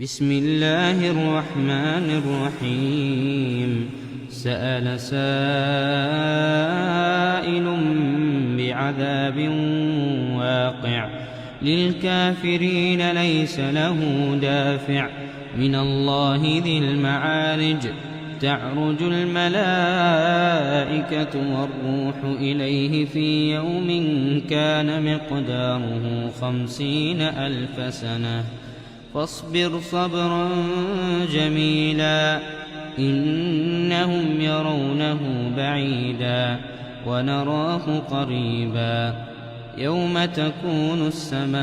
بسم الله الرحمن الرحيم. سأل سائل بعذاب واقع للكافرين ليس له دافع من الله ذي المعارج. تعرج الملائكة والروح إليه في يوم كان مقداره 50,000 سنة فاصبر صبرا جميلا إنهم يرونه بعيدا ونراه قريبا يوم تكون السماء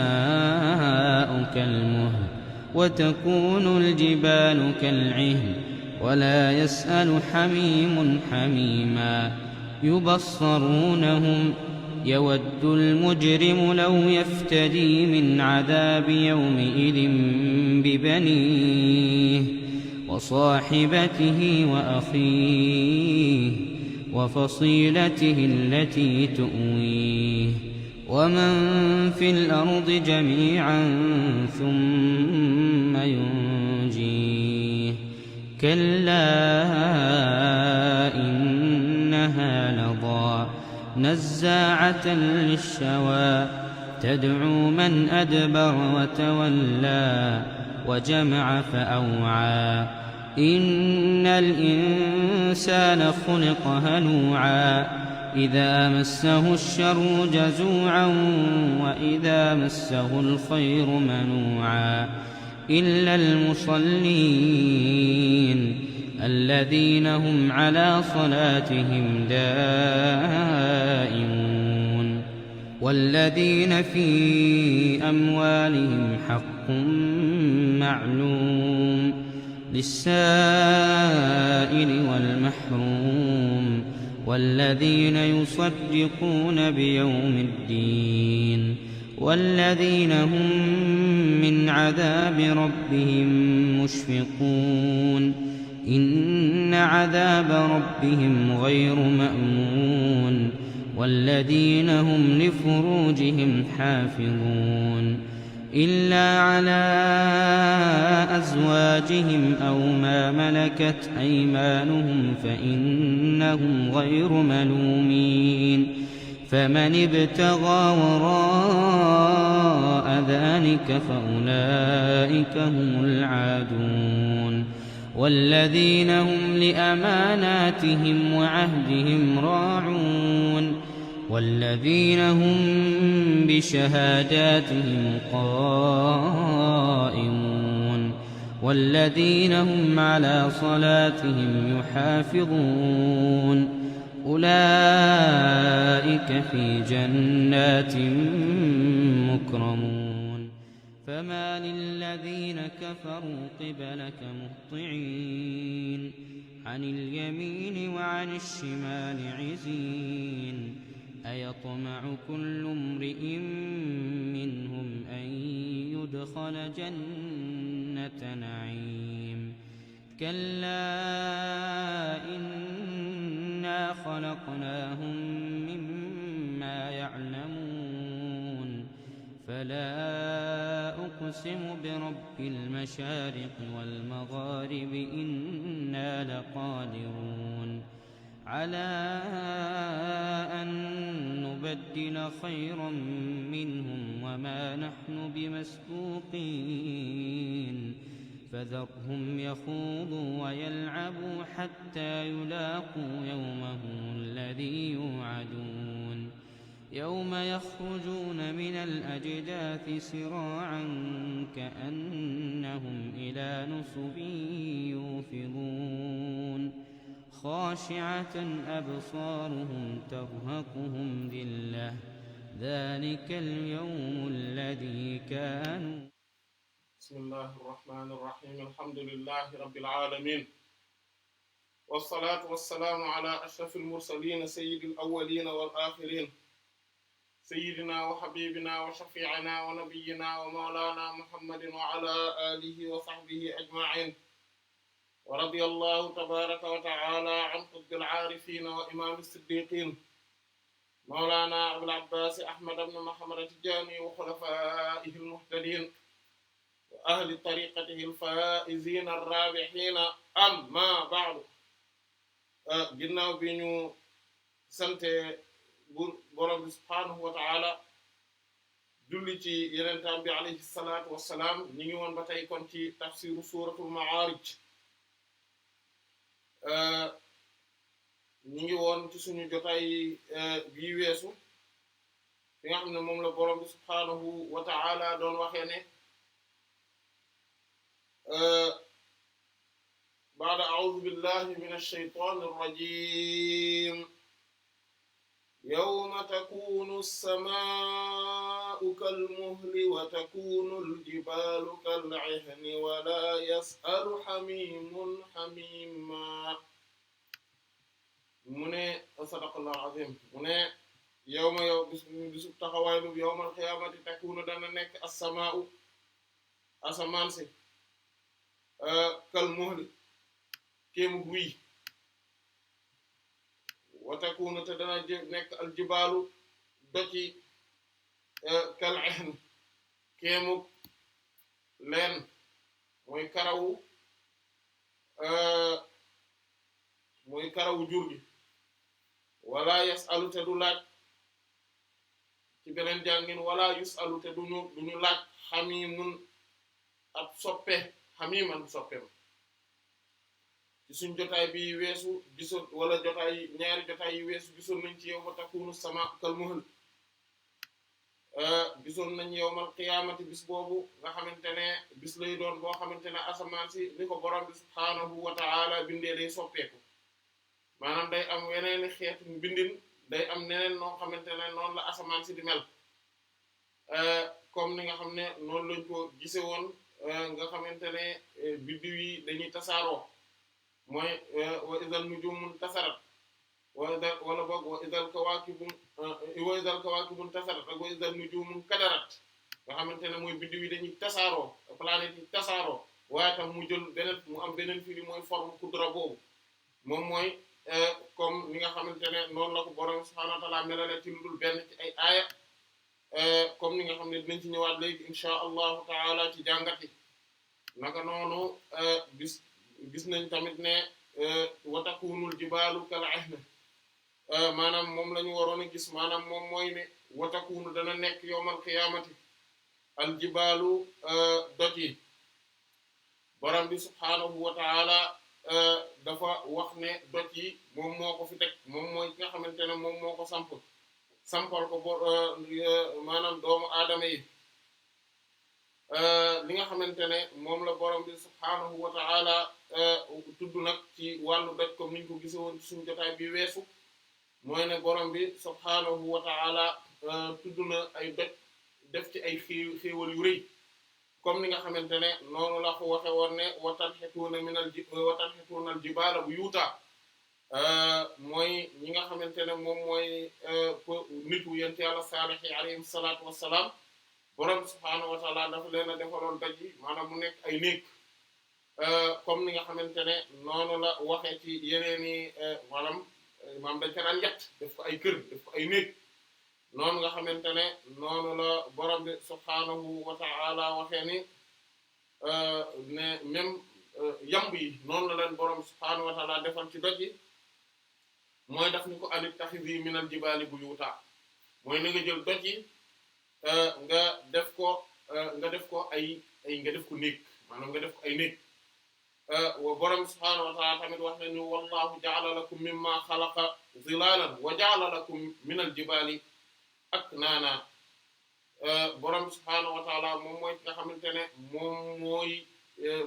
كالمهل وتكون الجبال كالعهن ولا يسأل حميم حميما يبصرونهم يود المجرم لو يفتدي من عذاب يومئذ ببنيه وصاحبته وأخيه وفصيلته التي تؤويه ومن في الأرض جميعا ثم ينجيه كلا إنها لظى نزاعة للشوى تدعو من أدبر وتولى وجمع فأوعى إن الإنسان خلق هلوعا إذا مسه الشر جزوعا وإذا مسه الخير منوعا إلا المصلين الذين هم على صلاتهم دائمون والذين في أموالهم حق معلوم للسائل والمحروم والذين يصدقون بيوم الدين والذين هم من عذاب ربهم مشفقون إن عذاب ربهم غير مأمون والذين هم لفروجهم حافظون إلا على أزواجهم أو ما ملكت أيمانهم فإنهم غير ملومين فمن ابتغى وراء ذلك فأولئك هم العادون والذين هم لأماناتهم وعهدهم راعون والذين هم بشهاداتهم قائمون والذين هم على صلاتهم يحافظون أولئك في جنات مكرمون فما للذين كفروا قبلك مهطعين عن اليمين وعن الشمال عزين أيطمع كل امرئ منهم أن يدخل جنة نعيم كلا إنا خلقناهم مما يعلمون فلا أقسم برب المشارق والمغارب إنا لقادرون على أن نبدل خيرا منهم وما نحن بمسبوقين فذرهم يخوضوا ويلعبوا حتى يلاقوا يومهم الذي يوعدون يوم يخرجون من الأجداث سراعا كأنهم إلى نصب يوفضون خاشعة أبصارهم ترهقهم ذلة ذلك اليوم الذي كانوا. بسم الله الرحمن الرحيم الحمد لله رب العالمين والصلاة والسلام على أشرف المرسلين سيد الأولين والآخرين سيدنا وحبيبنا وشفيعنا ونبينا ومولانا محمد وعلى آله وصحبه أجمعين ورضي الله تبارك وتعالى عن قطب العارفين وإمام الصديقين مولانا أبو العباس أحمد بن محمد التجاني وخلفائه المهتدين ahli tariqatihi al-faa'izina ar-raabihina amma ba'du. Ginnaaw bi ñu sante borom bi subhaanahu wa ta'ala julli ci yenentaan bi alayhi salaatu wassalaam ñi ngi woon ba tey kon ci tafsiru suratul ma'aarij. ñi ngi woon ci suñu jotaay bii weesu fi nga xam ne moom la borom bi subhaanahu wa ta'ala doon waxee ne ba'da a'uuzu billahi minash shaytaanir rajiim yawma takuunu as-samaa'u kal-muhli wa takuunu al-jibaalu kal-'ihni wa laa yas'alu hamiimun hamiimaa. mu ne sadaqallahu al-'aziim. mu ne yawma yow bisu taxawaay bu yawmal qiyaamati takuunu dana nekk as-samaa'u asamaan si kal-muhli kéemu guy wa takunu te dana nekk aljibaalu doci kal ihn kéemu leen mooy karawu jur gi wala yasalu te du laaj ci beneen jàngin wala yusalu te duñu laaj xamimun ab soppe xamiman soppem. ci suñ jotaay bi weesu gisoon wala ñaari jotaay yi weesu gisoon nañ ci yawma takunu sama kal muhl. gisoon nañ yawmal qiyaamati bis boobu nga xamante ne bis lay doon boo xamante ne asamaan si ni ko borom bi subhaanahu wa ta'ala bindee day soppeeku maanaam day am weneeni xeetu bindin day am neneen noo xamante ne noonu la asamaan si di mel comme ni nga xam ne noonu lañ ko gise woon nga xamante ne biddiw yi dañuy tasaaroo mooy wa idal nujumun tasarat wala boog wa idal kawaakibun tasarat ak wa idal nujumun kadarat nga xamante ne mooy biddiw yi dañuy tasaaroo planètes yi tasaaroo waaye tam mu am beneen firi mooy forme kudra boobu moom mooy comme ni nga xamante ne noonu la ko borom subhaanahu wa ta'aala melale ci lu dul benn ci ay aaya comme ni nga xam ne dinañ ci ñëwaat léegi insha allahu ta'ala ci jàngat yi naka noonu gis nañ tamit ne wa takunul jibaalu kal ihn maanaam moom la ñu waroon a gis maanaam moom mooy ne wa takunu dana nekk yawmal qiyaamati al jibaalu doj yi borom bi subhaanahu wa ta'ala dafa wax ne doj yi moom moo ko fi teg moom mooy ki nga xamante ne moom moo ko sampal ko maanaam doomu aadama yi. li nga xamante ne moom la borom bi subhaanahu wa ta'ala tudd nag ci wàllu doj comme niñ ko gisoon ci suñu jotaay bi weesu mooy ne borom bi subhaanahu wa ta'ala tudd na ay doj def ci ay xéewal yu rëy comme ni nga xamante ne noonu la ko waxe woon ne wa tanhituuna al jibaala buyuuta mooy ñi nga xamante ne moom mooy nitu yent yàlla saalih yi alayhim salaatu wassalaam borom subhaanahu wa ta'ala dafa leen a defaloon doj yi maanaam mu nekk ay néeg comme ni nga xamante ne noonu la waxee ci yeneeni maanaam dañ ko daan yett def ko ay kër def ko ay néeg noonu nga xamante ne noonu la borom bi subhaanahu wa ta'ala waxee ni ne même yamb yi noonu la leen borom subhaanahu wa ta'ala defal ci doj yi mooy daf ni ko an ittakhidhi minal jibaali buyuta mooy na nga jël doj yi nga def ko ay nga def ko néeg maanaam nga def ko ay néeg borom subhaanahu wa ta'ala tamit wax nañu wallahu ja'ala lakum mimma khalaqa zilalan wa ja'ala lakum minal jibaali aknaana borom subhaanahu wa ta'ala moom mooy nga xamante ne moom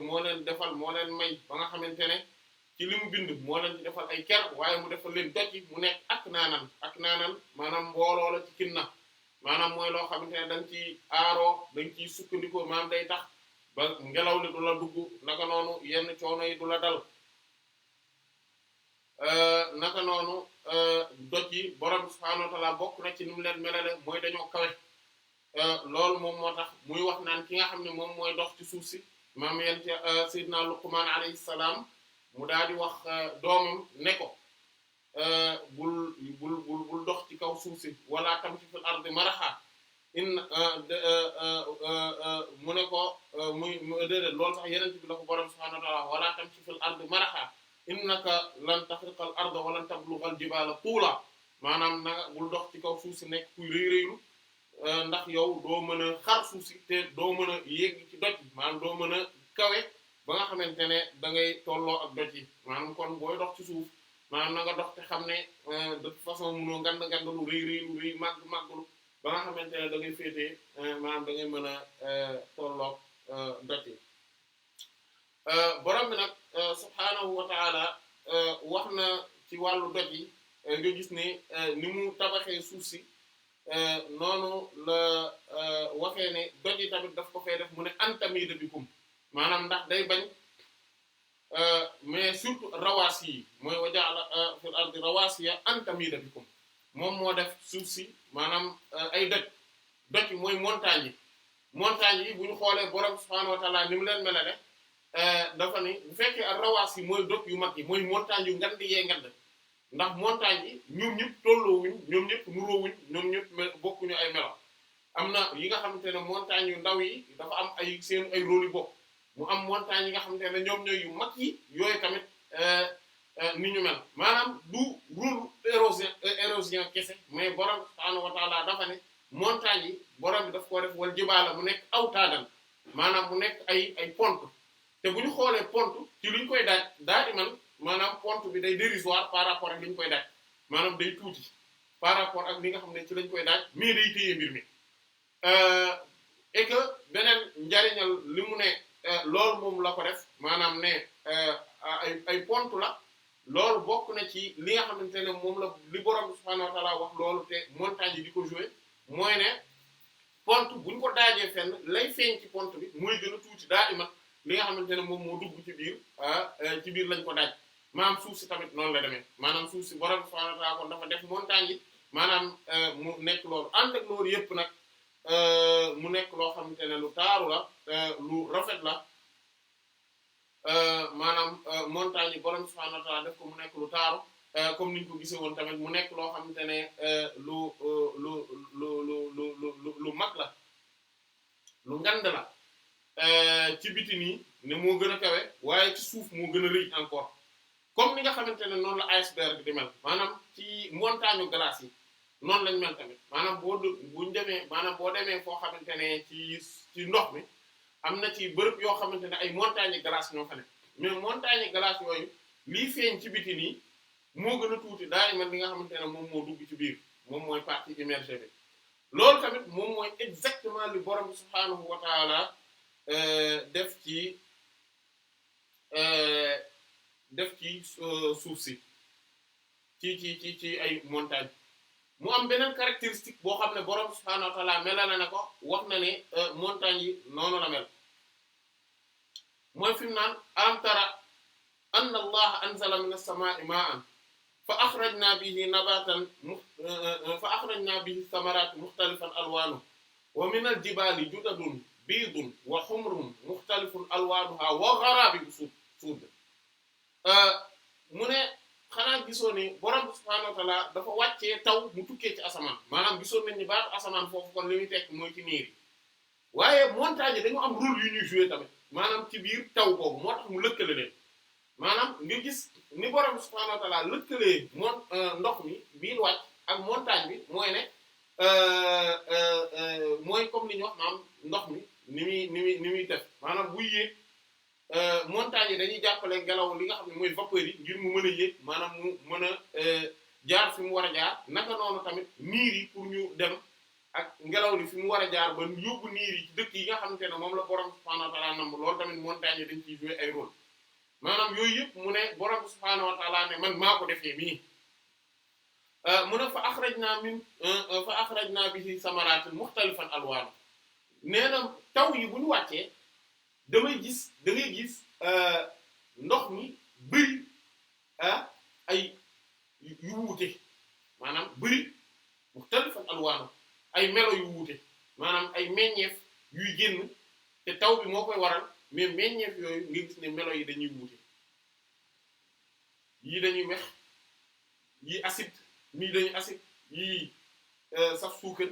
moo leen defal moo leen may ba nga xamante ne ci li mu bind moo leen ci defal ay ker waaye mu defal leen doj mu nekk aknaanan maanaam mbooloo la ci kinna maanaam mooy loo xamante ne dañ ciy aaroo dañ ciy sukkandikoo maanaam day tax ba ngelaw li du la dugg naka noonu yenn coono yi du la dal naka noonu doj yi borom subhaanahu wa ta'ala bokk na ci ni mu leen melale mooy dañoo kawe loolu moom moo tax muy wax naan ki nga xam ne moom mooy dox ci suuf si maam yent Seydina Luqman alayhi salaam mu daal di wax doomam ne ko bul dox ci kaw suuf si wala tamshi fil ardi maraha in mu ne ko muy déedéet loolu sax yeneen bi la ko borom subhaanahu wa ta'aala wala tamshi fil ardi maraha innaka lan taxriqal arda wa lan tablughal jibaala tuula maanaam nanga bul dox ci kaw suuf si nekk kuy rëy rëylu ndax yow doo mën a xar suuf si te doo mën a yéeg ci doj maanaam doo mën a kawe ba nga xamante ne da ngay tolloo ak doj yi maanaam kon booy dox ci suuf maanaam na nga dox te xam ne de toute façon mënoo ngand lu rëy rëy lu rëy màgglu ba nga xamante ne da ngay féetee maanaam da ngay mën a tolloog doj yi borom bi nag subhaanahu wa ta'ala wax na ci wàllu doj yi nga gis ne ni mu tabaxee suuf si noonu la waxee ne doj yi tamit daf ko fay def mu ne antamida bikum maanaam ndax day bañ mais surtout rawaasi yi mooy wa ja'ala fil ardi rawasiya antamida bikum moom moo def suuf si maanaam ay doj yi mooy montagne yi bu ñu xoolee borom subhaanahu wa ta'ala ni mu leen melale dafa ni bu fekkee ak rawaas yi mooy doj yu mag yi mooy montagne yu ngand yee ngand ndax montagne yi ñoom ñëpp tolloowuñ ñoom ñëpp nuroowuñ ñoom ñëpp bokkuñu ay melo am na yi nga xamante ne montagne yu ndaw yi dafa am ay seen ay rôle yu bokk mu am montagne yi nga xamante ne ñoom ñooy yu mag yi yooyu tamit ni ñu mel maanaam du rôle érosion kese mais borom subhaanahu wa ta'ala dafa ne montagne yi borom bi daf koo def wal jibaala mu nekk awtaadan maanaam mu nekk ay pont te bu ñu xoolee pont ci lu ñu koy daaj man maanaam pont bi day dérisoire par rapport ak li ñu koy daaj maanaam day tuuti par rapport ak li nga xam ne ci lañ koy daaj mais day téye mbir mi et que beneen njariñal li mu ne loolu moom la ko def maanaam ne ay pont la loolu bokk na ci li nga xamante ne moom la li borom subhaanahu wa ta'ala wax loolu te montagne yi di ko jouer mooy ne pont bu ñu ko daajee fenn lay feeñ ci pont bi mooy gën a tuuti daa ima li nga xamante ne moom moo dugg ci biir lañ ko daaj maanaam suuf si tamit noonu la demee maanaam suuf si borom subhaanahu wa ta'aala kon dafa def montagne yi maanaam mu nekk loolu ànd ak loolu yëpp nag mu nekk loo xamante ne lu taaru la lu rafet la maanaam montagne yi borom subhaanahu wa ta'aala def ko mu nekk lu taaru comme niñ ko gisee woon tamit mu nekk loo xamante ne lu mag la lu ngand la ci biti nii ne moo gën a kawe waaye ci suuf moo gën a rëy encore comme ni nga xamante ne noonu la iceberg di mel maanaam ci montagne glace yi noonu lañ mel tamit maanaam buñ demee maanaam boo demee foo xamante ne ci ndox mi am na ci bërëb yoo xamante ne ay montagne glace ñoo fa ne mais montagne glace yooyu lii feeñ ci biti nii moo gën a tuuti daay man li nga xamante ne moom moo dugg ci biir moom mooy partie immergée bi loolu tamit moom mooy exactement li borom bi subhaanahu wa ta'ala def ci suuf si ci ay montagne mu am beneen caractéristique boo xam ne borom subhaanahu wa ta'ala melale na ko wax na ne montagne yi noonu la mel mooy fi mu naan alam tara anna allaha anzala min as-samaa'i maa'an fa akhrajna bihi thamaratin mukhtalifan alwanuha wa min al-jibali judadun biidun wa humrun mukhtalifun alwanuha wa gharabibu suud mu ne xanaa gisoon ni borom subhaanahu wa ta'ala dafa wàccee taw mu tukkee ci asamaan maanaam gisoon nañ ni baatu asamaan foofu kon li muy tekk mooy ci niir yi waaye montagne yi dañu am rôle yu ñuy jouer tamit maanaam ci biir taw boobu moo tax mu lëkkale leen maanaam nga gis ni borom subhaanahu wa ta'ala lëkkalee ndox mi biir wàcc ak montagne bi mooy ne mooy comme li ñu wax maanaam ndox mi ni muy def maanaam buy yéeg montagne yi dañuy jàppale ngelaw li nga xam ne mooy vapeur yi ngir mu mën a yéeg maanaam mu mën a jaar fi mu war a jaar naka noonu tamit niir yi pour ñu dem ak ngelaw li fi mu war a jaar ba yóbbu niir yi ci dëkk yi nga xamante ne moom la borom subhaanahu wa ta'ala namb loolu tamit montagne yi dañ ciy jouer ay rôle maanaam yooyu yëpp mu ne borom subhaanahu wa ta'ala ne man maa ko defee nii mu ne fa akhrajna bihi samaratin mukhtalifan alwaan nee na taw yi bu ñu wàccee da ngay gis ndox mi bëri ay yu wuute maanaam bëri mukhtalifan alwaan ay melo yu wuute maanaam ay meññeef yuy génn te taw bi moo koy waral mais meññeef yooyu nga gis ne melo yi dañuy wuute yii dañuy wex yii acide yii dañuy acide yii saf suukar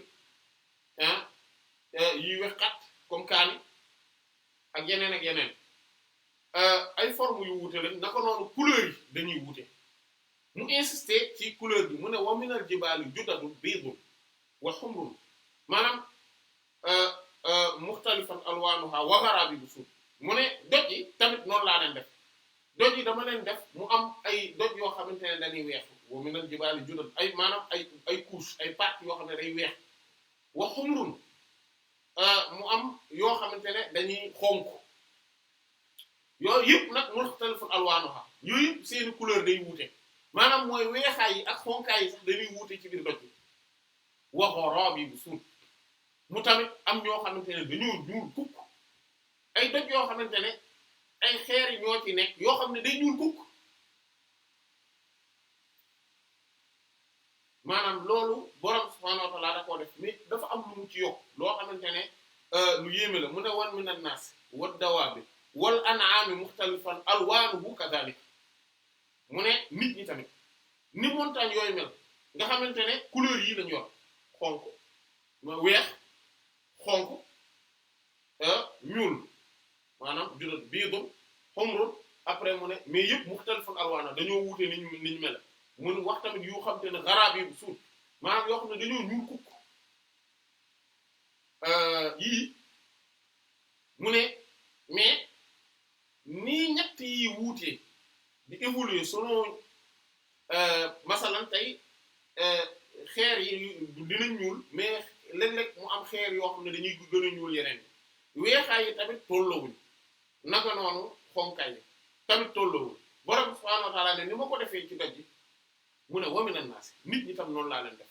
yuy wex xat comme kaani ak yeneen ak yeneen ay forme yu wuute lañ naka noonu couleur yi dañuy wuute mu insister ci couleur bi mu ne wa minal jibaali judadun biidun wa humrun maanaam mukhtalifan alwanuha wa gharabibu suud mu ne doj yi tamit noonu laa leen def doj yi dama leen def mu am ay doj yoo xamante ne dañuy weex wa minal jibaali judad ay maanaam ay couche ay parties yoo xam ne day weex wa humrun mu am yoo xamante ne dañuy xonk yooyu yëpp nag mukhtalifan alwanuha yooyu yëpp seeni couleur day wuute maanaam mooy weexaay yi ak xonkaay yi sax dañuy wuute ci biir doj yi wa gharabibu suud mu tamit am ñoo xamante ne dañoo ñuul kukk ay doj yoo xamante ne ay xeer yi ñoo ci nekk yoo xam ne day ñuul kukk maanaam loolu borom subhaanahu wa ta'aala da koo def mais dafa am lu mu ci yokk loo xamante ne lu yéeme la mu ne wan minan naas wad dawaabi wal an'aami mukhtalifan alwaanuhu kadhaalika mu ne nit ñi tamit ni montagne yooyu mel nga xamante ne couleur yi lañu yor xonk weex xonk ñuul maanaam juróom biidun humrun après mu ne mais yëpp mukhtalifun alwaana dañoo wuute ni ñu mel mun wax tamit yu xam te ne gharabibu suud maanaam yoo xam ne dañoo ñuul kukk yii mu ne mais nii ñett yi wuute di évoluer selon masalan tey xeer yi dinañ ñuul mais léeg-léeg mu am xeer yoo xam ne dañuy gën a ñuul yeneen weexaay yi tamit tolloowuñ naka noonu xonkaay yi tamit tolloowuñ borom subhaanahu wa ta'aala ne ni ma ko defee ci doj ji mu ne wa minan naas nit ñi tam noonu laa leen def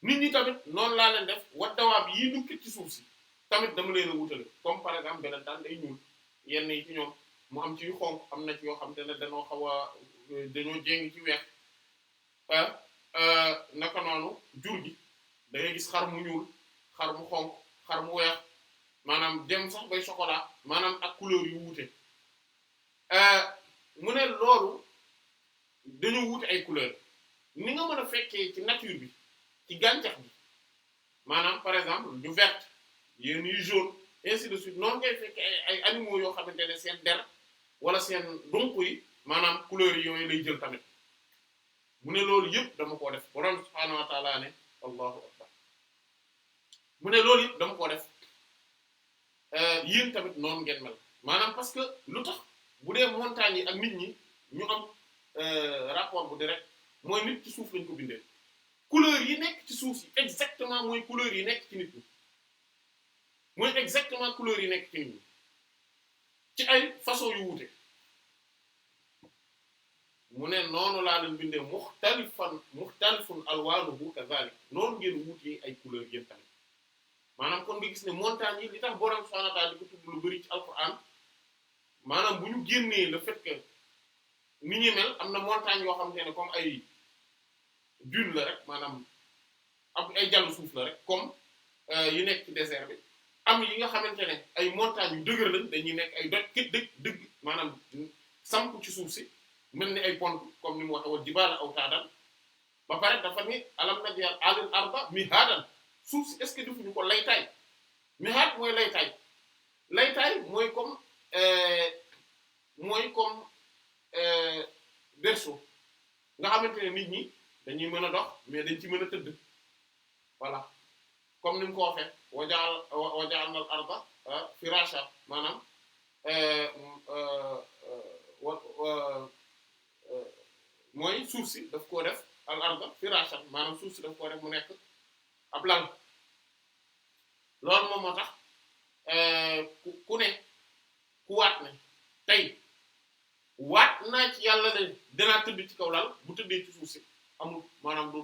nit ñi tamit noonu laa leen def wa dawaab yii dukki ci suuf si tamit dama leen a wutale comme par exemple beneen taan day ñuul yenn yi ci ñoom mu am ci yu xonk am na ci yoo xam te ne dañoo xaw a dañoo jéng ci weex naka noonu jur gi da ngay gis xar mu ñuul xar mu xonk xar mu weex maanaam dem sax bay chocolat maanaam ak couleur yu wuute mu ne loolu dañoo wuute ay couleur ni nga mën a fekkee ci nature bi ci gàncax bi maanaam par exemple du vert yenn yu jaune ainsi de suite noonu ngay fekkee ay animaux yoo xamante ne seen der wala seen dunq yi maanaam couleur yi yooyu lay jël tamit mu ne loolu yëpp dama koo def borom subhaanahu wa ta'ala ne allahu akbar mu ne loolu yëpp dama koo def yéen tamit noonu ngeen mel maanaam parce que lu tax bu dee montagnes yi ak nit ñi ñu am rapport bu direct mooy nit ci suuf lañ ko bindee couleur yi nekk ci suuf si exactement mooy couleur yi nekk ci nit ñi mooy exactement couleur yi nekk ci nit ñi ci ay façon yu wuute mu ne noonu laa leen bindee mukhtalifun alwaanuhu kadhalik noonu ngeen wuutee ay couleur yéen tamit maanaam kon nga gis ne montagne yi li tax borom subhanahu wa ta'ala di ko tudd lu bari ci alquran maanaam bu ñu génnee le fait que ni ñu mel am na montagne yoo xamante ne comme ay dune la rek maanaam am ay jàllu suuf la rek comme yi nekk ci désert bi am yi nga xamante ne ay montagnes yu dëgër lañ dañuy nekk ay doj dëgg maanaam samp ci suuf si mel ni ay pont comme ni mu waxee woon jibaala awtaadan ba pare dafa ni alam naj'al al arda mihaadan suuf si est-ce que defuñu ko laytaay mihaad mooy laytaay mooy comme berceau nga xamante ne nit ñi dañuy mën a dox mais dañ ci mën a tëdd voilà comme ni mu ko waxee waja'alna al arda firasha maanaam mooy suuf si daf koo def al arda firasha maanaam suuf si daf koo def mu nekk ab lal loolu moom moo tax ku ne ku waat ne tey waat naa ci yàlla ne danaa tëdd ci kaw lal bu tëddee ci suuf si amul maanaam du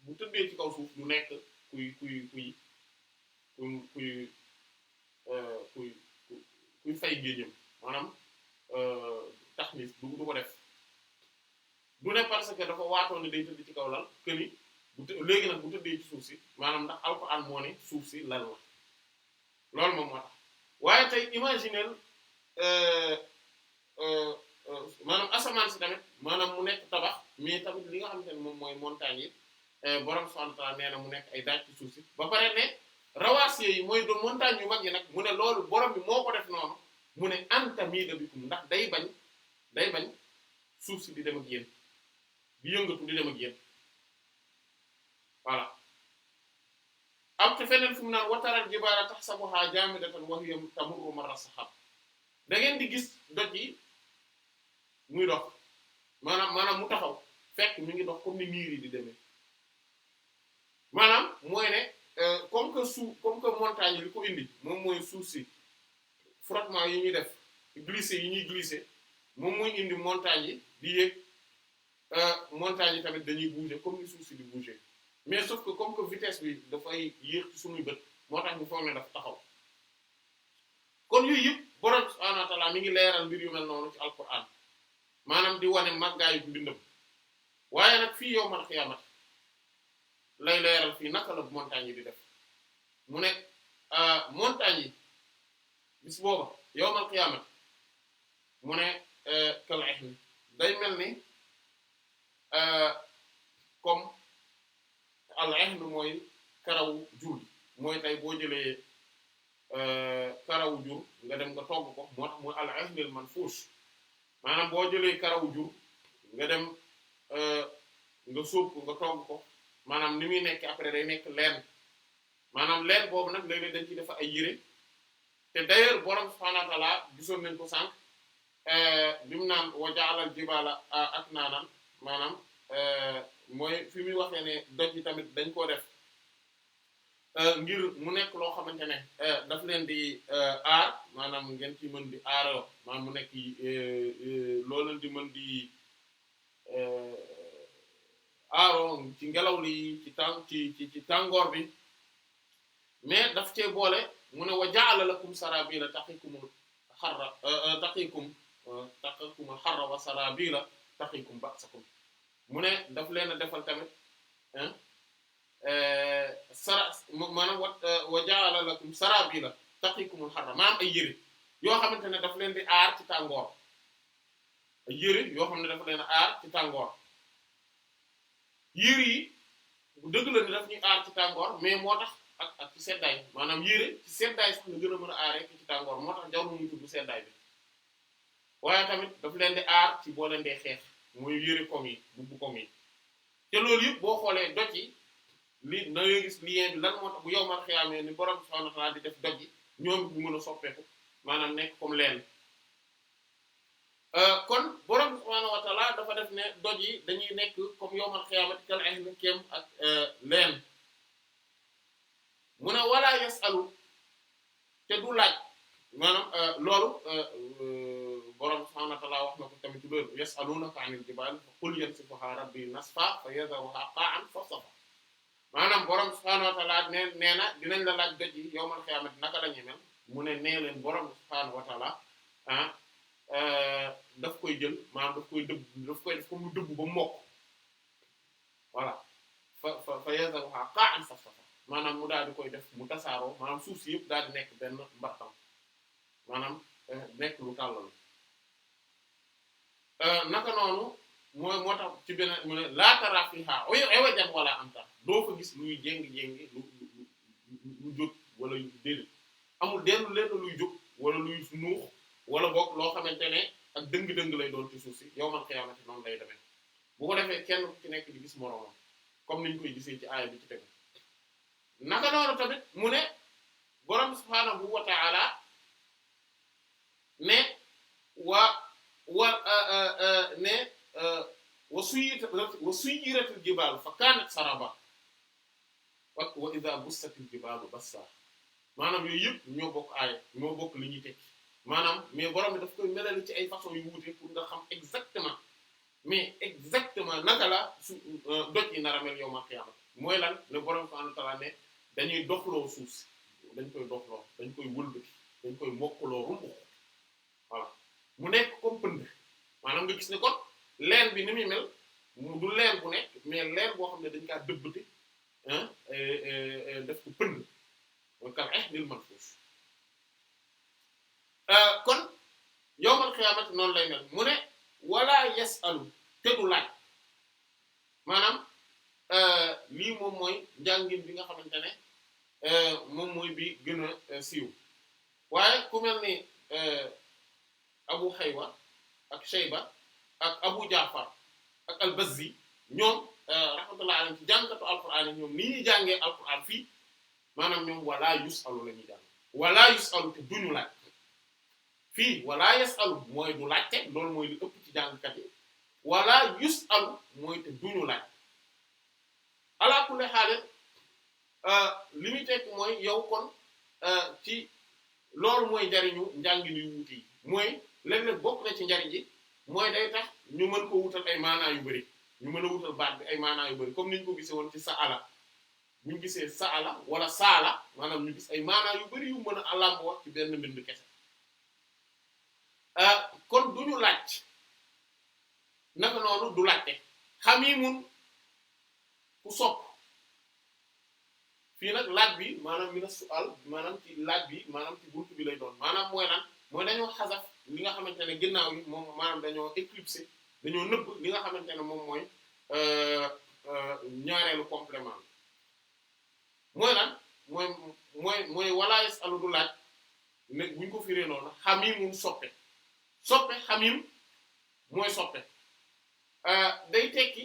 bu tëddee ci kaw suuf du nekk kuy fay géejëm maanaam tax ni du ko def du ne parce que dafa waatoon ne day tëdd ci kaw lal que ni léegi nag bu tëddee ci suuf si maanaam ndax alxuraan moo ne suuf si lal la loolu moom moo tax waaye tey imaginer maanaam asamaan si tamit maanaam mu nekk tabax mais tamit li nga xamante ne moom mooy montagne yi borom subhanahu wa ta'ala nee na mu nekk ay daaj ci suuf si ba pare ne rawaasiye yi mooy doon montagne yu mag yi nag mu ne loolu borom bi moo ko def noonu mu ne anta miida bikum ndax day bañ suuf si di dem ak yéen di yëngatu di dem ak yéen voilà am te feneen fu mu naan wataral jibaala tahsabuha jaamidatan wa hiya tamurru marra sahab da ngeen di gis doj yi muy dox maanaam mu taxaw fekk mi ngi dox comme ni niir yi di demee maanaam mooy ne comme que montagne yi li ko indi moom mooy suuf si frottement yi ñuy def glisser yi ñuy glisser moom mooy indi montagne yi di yéeg montagne yi tamit dañuy bouger comme ni suuf si di bouger mais sauf que comme que vitesse bi dafay yéex ci suñuy bët moo tax ñu foog ne daf taxaw kon yooyu yëpp borom subhaanahu wa ta'aala mi ngi leeral mbir yu mel noonu ci alquran maanaam di wane màggaayu mbindam waaye nag fii yawmal qiyaamati lay leeral fii naka la montagne yi di def mu ne montagne yi bis booba yawmal qiyaamati mu ne kal ihni day mel ni comme al ihn mooy karawu jur gi mooy tey boo jëlee karawu jur nga dem nga togg ko moo tax mooy al ihnil manfuush maanaam boo jëlee karawu jur nga dem nga sóob ko nga togg ko maanaam ni muy nekk après day nekk leen maanaam leen boobu nag léeg-léeg dañ ci defa ay yére te d'ailleurs borom subhaanahu wa ta'aala gisoon nañ ko sànq bi mu naan wa ja'alal jibaala aknaanan maanaam mooy fi muy waxee ne doj yi tamit dañ koo def ngir mu nekk loo xamante ne daf leen di aar maanaam ngeen ci mën di aaroo maanaam mu nekk loo leen di mën di aaroo ci ngelaw li ci tàngoor bi mais daf cee boole mu ne wa ja'ala lakum sarabila taqikumul harra wa sarabila taqikum ba'sakum mu ne daf leen a defal tamit maanaam wa ja'ala lakum sarabila taqikumul harra maanaam ay yëre yoo xamante ne daf leen di aar ci tàngoor ay yëre yoo xam ne dafa leen a aar ci tàngoor yëre yi bu dëgg la ni daf ñuy aar ci tàngoor mais moo tax ak ci seddaay maanaam yëre ci seddaay sax nga gën a mën a aaree ci tàngoor moo tax jarul muy tudd seddaay bi waaye tamit daf leen di aar ci boo leen dee xeex mooy yëre comme yi bubbu comme yi te loolu yëpp boo xoolee doj yi li na nga gis lien bi lan moo tax bu yowmal xiyaamee ni borom subhaanahu wa ta'aala di def doj yi ñoom bu mën a soppeeku maanaam nekk comme leen kon borom subhaanahu wa ta'aala dafa def ne doj yi dañuy nekk comme yowmal xiyaamati kal ihni kem ak leen mu ne wala yasalu te du laaj maanaam loolu borom subhaanahu wa ta'aala wax na ko tamit loolu yasalunaka 'anil jibaali fa qul yansifuhaa rabbii nasfan fa yadharuhaa qaa'an safsafan maanaam borom subhaanahu wa ta'aala nee na dinañ la laaj doj yi yawmal qiyaamati naka la ñuy mel mu ne nee leen borom subhaanahu wa ta'aala daf koy jël maanaam daf koy def comme lu dëbb ba mokk voilà fa yadharuhaa qaa'an safsafan maanaam mu daal di koy def mu tasaaroo maanaam suuf si yëpp daal di nekk benn mbartam maanaam nekk lu tàllal naka noonu moo tax ci beneen mu ne laa taraa fiihaa iwajan wala amta doo fa gis luy jéngi lu jóg wala déedéet amul dellu leen luy jóg wala luy nuux wala boog loo xamante ne ak dëng-dëng lay doon ci suuf si yawmal qiyaamati noonu lay demee bu ko defee kenn ku ci nekk di gis moroomam comme niñ koy gisee ci aaya bi ci tegu naka noonu tamit mu ne borom subhaanahu wa ta'ala ne wa suyyiratil jibaalu fa kaanat saraba wa idha bussatil jibaalu bassa maanaam yooyu yëpp ñoo bokk aaya ñoo bokk li ñuy tekki maanaam mais borom bi daf koy melal ci ay façon yu wuute pour nga xam exactement mais exactement naka la su doj yi nar a mel yawmal qiyaama mooy lan le borom subhaanahu wa ta'aala ne dañuy doxloo suuf si dañ koy doxloo dañ koy wëlbati dañ koy mokkaloo rumbu voilà mu nekk comme pënd maanaam nga gis ne kon leen bi ni muy mel du leen bu nekk mais leen boo xam ne dañ kaa dëbbate def ko pënd mooy kal ihnil manfuush kon yawmal qiyaamati noonu lay mel mu ne wala yasalu te du laaj maanaam lii moom mooy njàngin bi nga xamante ne moom mooy bi gën a siiw waaye ku mel ni Abu Haywa ak Shayba ak Abu Ja'far ak al-Bazzi ñoom rahmatullahi alayhim ci jàngatu alquran yi ñoom ni ñuy jàngee alquran fii maanaam ñoom wala yusalu la ñuy jàng wala yusalu te duñu laaj fii wala yasalu mooy du laajte loolu mooy li ëpp ci jàngkat yi wala yusalu mooy te duñu laaj ala kulli haal li muy tekk mooy yow kon ci loolu mooy njariñu njàngin yu wuute yi mooy léeg-léeg bokk na ci njariñ ji mooy day tax ñu mën ko wutal ay maanaa yu bari ñu mën a wutal baat bi ay maanaa yu bari comme niñ ko gisee woon ci sa'ala buñu gisee sa'ala wala saala maanaam ñu gis ay maanaa yu bari yu mën a làmb wax ci benn mbind kese kon duñu laaj naka noonu du laajte xamimun ku sopp fii nag laaj bi maanaam mina su'al maanaam ci laaj bi maanaam ci buntu bi lay doon maanaam mooy lan mooy dañoo xasaf li nga xamante ne ginnaaw yi moom maanaam dañoo éclipser dañoo nëbb li nga xamante ne moom mooy ñaareelu complément mooy lan mooy wala yasalu du laaj ne buñ ko firee noonu xamimun soppe xamim mooy soppe day tekki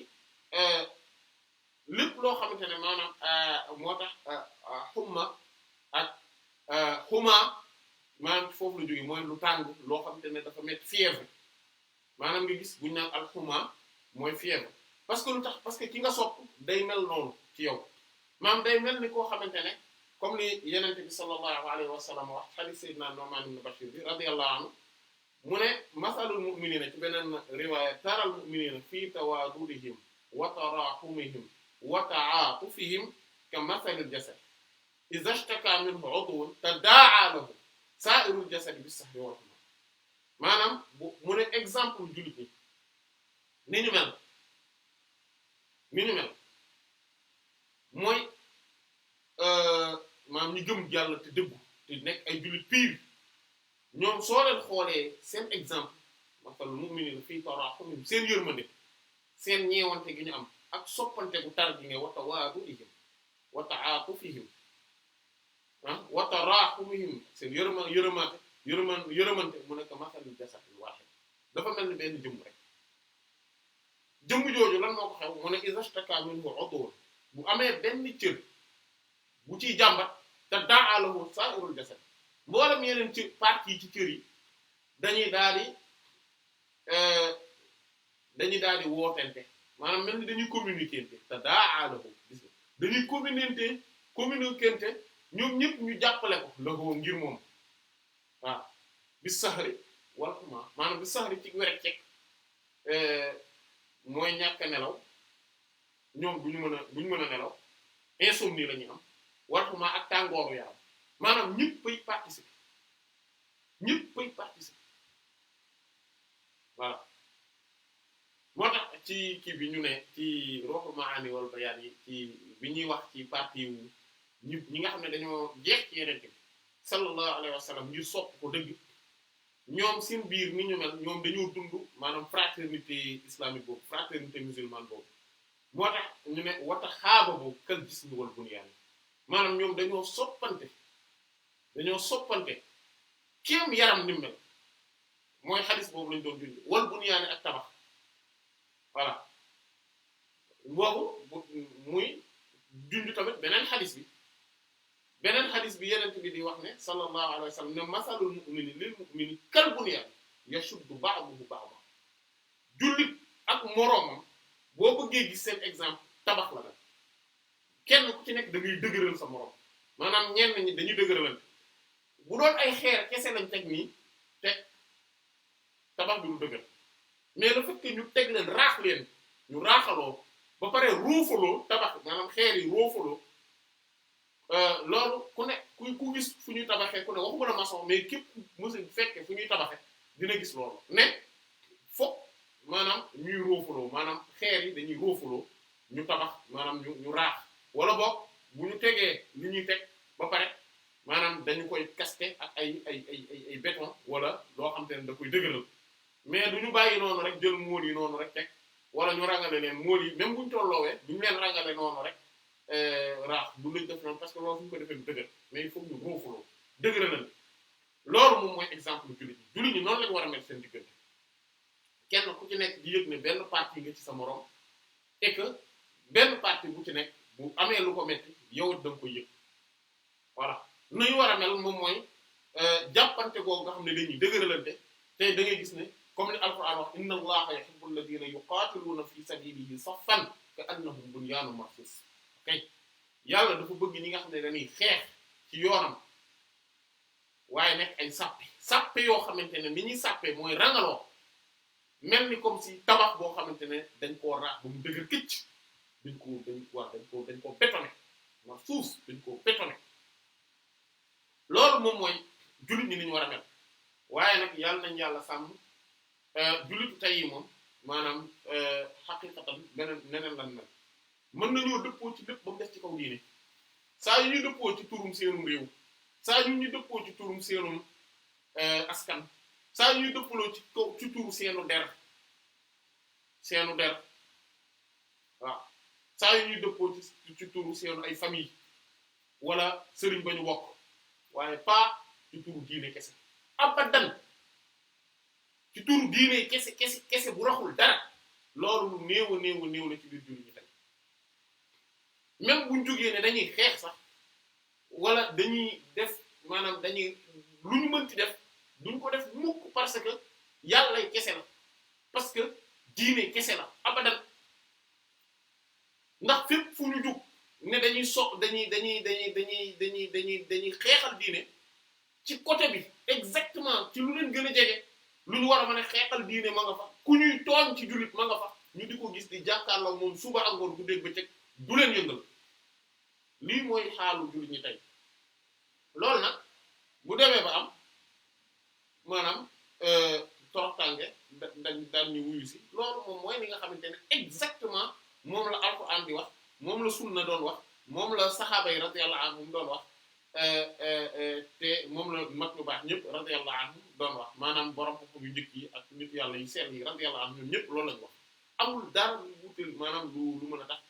lépp loo xamante ne maanaam moo tax xumma ak xuma maanaam foofu la jóge mooy lu tàng loo xamante ne dafa metti fièvre maanaam nga gis buñu naan alxuma mooy fièvre parce que lu tax parce que ki nga sopp day mel noonu ci yow maanaam day mel ni koo xamante ne comme ni yenente bi sallallahu alayhi wa sallam wax hadith sayyidina Nu'man ibn Bashir bi radiyallahu anhu mu ne masalul mu'minina ci beneen riwaaya taral mu'minina fii tawaadudihim wa tarahumihim wa ta'atufihim ka masalil jasad idha ishtaka minhu 'udwun tadaa'a lahu sa'irul jasad bis-sahri wal humma maanaam mu ne exemple jullit ñi ni ñu mel mooy maanaam ñu gëm Yàlla te dëggu te nekk ay jullit pire ñoom soo leen xoolee seen exemple masal mu'minina fii tarahumihim seen yërmande seen ñeewante gi ñu am ak soppante gu tar gi nga wa tawaadudihim wa ta'atufihim wa tarahumihim seen yërëmante mu nekk masalul jasadil waahid dafa mel ni benn jëmm rek jëmm jooju lan moo ko xew mu ne iza ishtaka minhu 'udwun bu amee benn cër bu ciy jàmbat tadaa'a lahu saa'irul jasad mboolem yeneen ci parties yi ci cër yi dañuy daal di wootente maanaam mel ni dañuy communiquer tadaa'a lahu gis nga dañuy communiquer ñoom ñëpp ñu jàppale ko lahu ngir moom waaw bis sahri wal huma maanaam bis sahri ci wér cek mooy ñàkk a nelaw ñoom duñu mën a nelaw insomnie la ñuy am wal huma ak tàngooru yaram maanaam ñëppay participer voilà moo tax ci kii bi ñu ne ci Ruhul Maani wal Bayaan yi ci bi ñuy wax ci partie wu ñi nga xam ne dañoo jeex ci yeneen bi sallallahu alayhi wa sallam ngir sopp ko dëgg ñoom seen biir ni ñu mel ñoom dañoo dund maanaam fraternité islamique boobu fraternité musulmane boobu moo tax ñu ne wata xaaba boobu kal jismi wal bunyaan maanaam ñoom dañoo soppante kéem yaram ni mel mooy xadis boobu lañ doon dund wal bunyaani ak tabax voilà boobu muy junj tamit beneen xadis bi yeneen bi di wax ne sallallahu alayhi wa sallam ne masalul mu'mini lil mu'mini kal bunyaan yashuddu ba'duhu ba'dan jullit ak moroomam boo bëggee gis seen exemple tabax la nag kenn ku ci nekk da ngay dëgëral sa moroom maanaam ñenn ñi dañuy dëgëralante bu doon ay xeer kese lañ teg nii te tabax bi du dëgër mais le fait que ñu teg leen raax leen ñu raaxaloo ba pare roofaloo tabax maanaam xeer yi roofaloo loolu ku ne ku gis fu ñuy tabaxee ku ne waxu mën a maçon mais képp mësul fekke fu ñuy tabaxee dina gis loolu ne fokk maanaam ñuy roofaloo maanaam xeer yi dañuy roofaloo ñu tabax maanaam ñu raax wala boog bu ñu tegee li ñuy teg ba pare maanaam dañu koy kaste ak ay béton wala loo xam te ne da koy dëgëral mais du ñu bàyyi noonu rek jël móol yi noonu rek teg wala wala ñu rangale leen mool yi même buñ tolloowee duñ leen rangale noonu rek raax du lañ def noonu parce que loolu fu ñu ko defee du dëgër mais il faut ñu roofaloo dëgëralal loolu moom mooy exemple jullit ñi noonu lañu war a mel seen diggante kenn ku ci nekk di yëg ne benn partie nga ci sa moroom et que benn partie bu ci nekk bu amee lu ko metti yow da nga koy yëg voilà nuy war a mel moom mooy jàppante googu nga xam ne dañuy dëgëralante te da ngay gis ne comme ni alquran wax inna allaha yuhibbu alladhina yuqatiluna fi sabilihi saffan ka annahum bunyanun marsus kay yàlla dafa bëgg ñi nga xam ne dañuy xeex ci yoonam waaye nekk ay sàppe yoo xamante ne ni ñuy sàppe mooy rangaloo mel ni comme si tabax boo xamante ne dañ koo raax ba mu dëgër këcc dañ koo bétonné waa suuf dañ koo bétonné loolu moom mooy jullit ñi ni ñu war a mel waaye nag yàlla nañ yàlla sàmm jullitu tey yi moom maanaam xaqiqatan neneen lan mel mën nañoo dëppoo ci lépp ba mu des ci kaw diine saa yu ñu dëppoo ci turum seenum réew saa yu ñu dëppoo ci turum seenum askan saa yu ñu dëppaloo ci turu seenu der waaw saa yu ñuy dëppoo ci turu seenu ay famille wala sëriñ ba ñu bokk waaye pas ci turu diine kese abadan ci turu diine kese bu raxul dara loolu lu néew la ci biir jullit ñi tey même buñ jógee ne dañuy xeex sax wala dañuy def maanaam dañuy lu ñu mënti def duñ ko def mukk parce que yàlla kese la parce que diine kese la abadan ndax fépp fu ñu jug ne dañuy dañuy xeexal diine ci côté bi exactement ci lu leen gën a jege lu ñu war a mën a xeexal diine ma nga fa ku ñuy tooñ ci jullit ma nga fa ñu di ko gis di jàkkaarloo moom suba ak ngoon guddeeg bëccëg du leen yëngal lii mooy xaalu jullit ñi tey loolu nag bu demee ba am maanaam toroxtaange dañ ñu wuyu si loolu moom mooy li nga xamante ne exactement moom la Alxuraan di wax moom la sunna doon wax moom la saxaaba yi radiyallahu anhum doon wax te moom la mag ñu baax ñëpp radiyallahu anhum doon wax maanaam borom xam-xam yu njëkk yi ak nit yàlla yu sell yi radiyallahu anhum ñoom ñëpp loolu lañu wax amul dara lu wutal maanaam lu mën a tax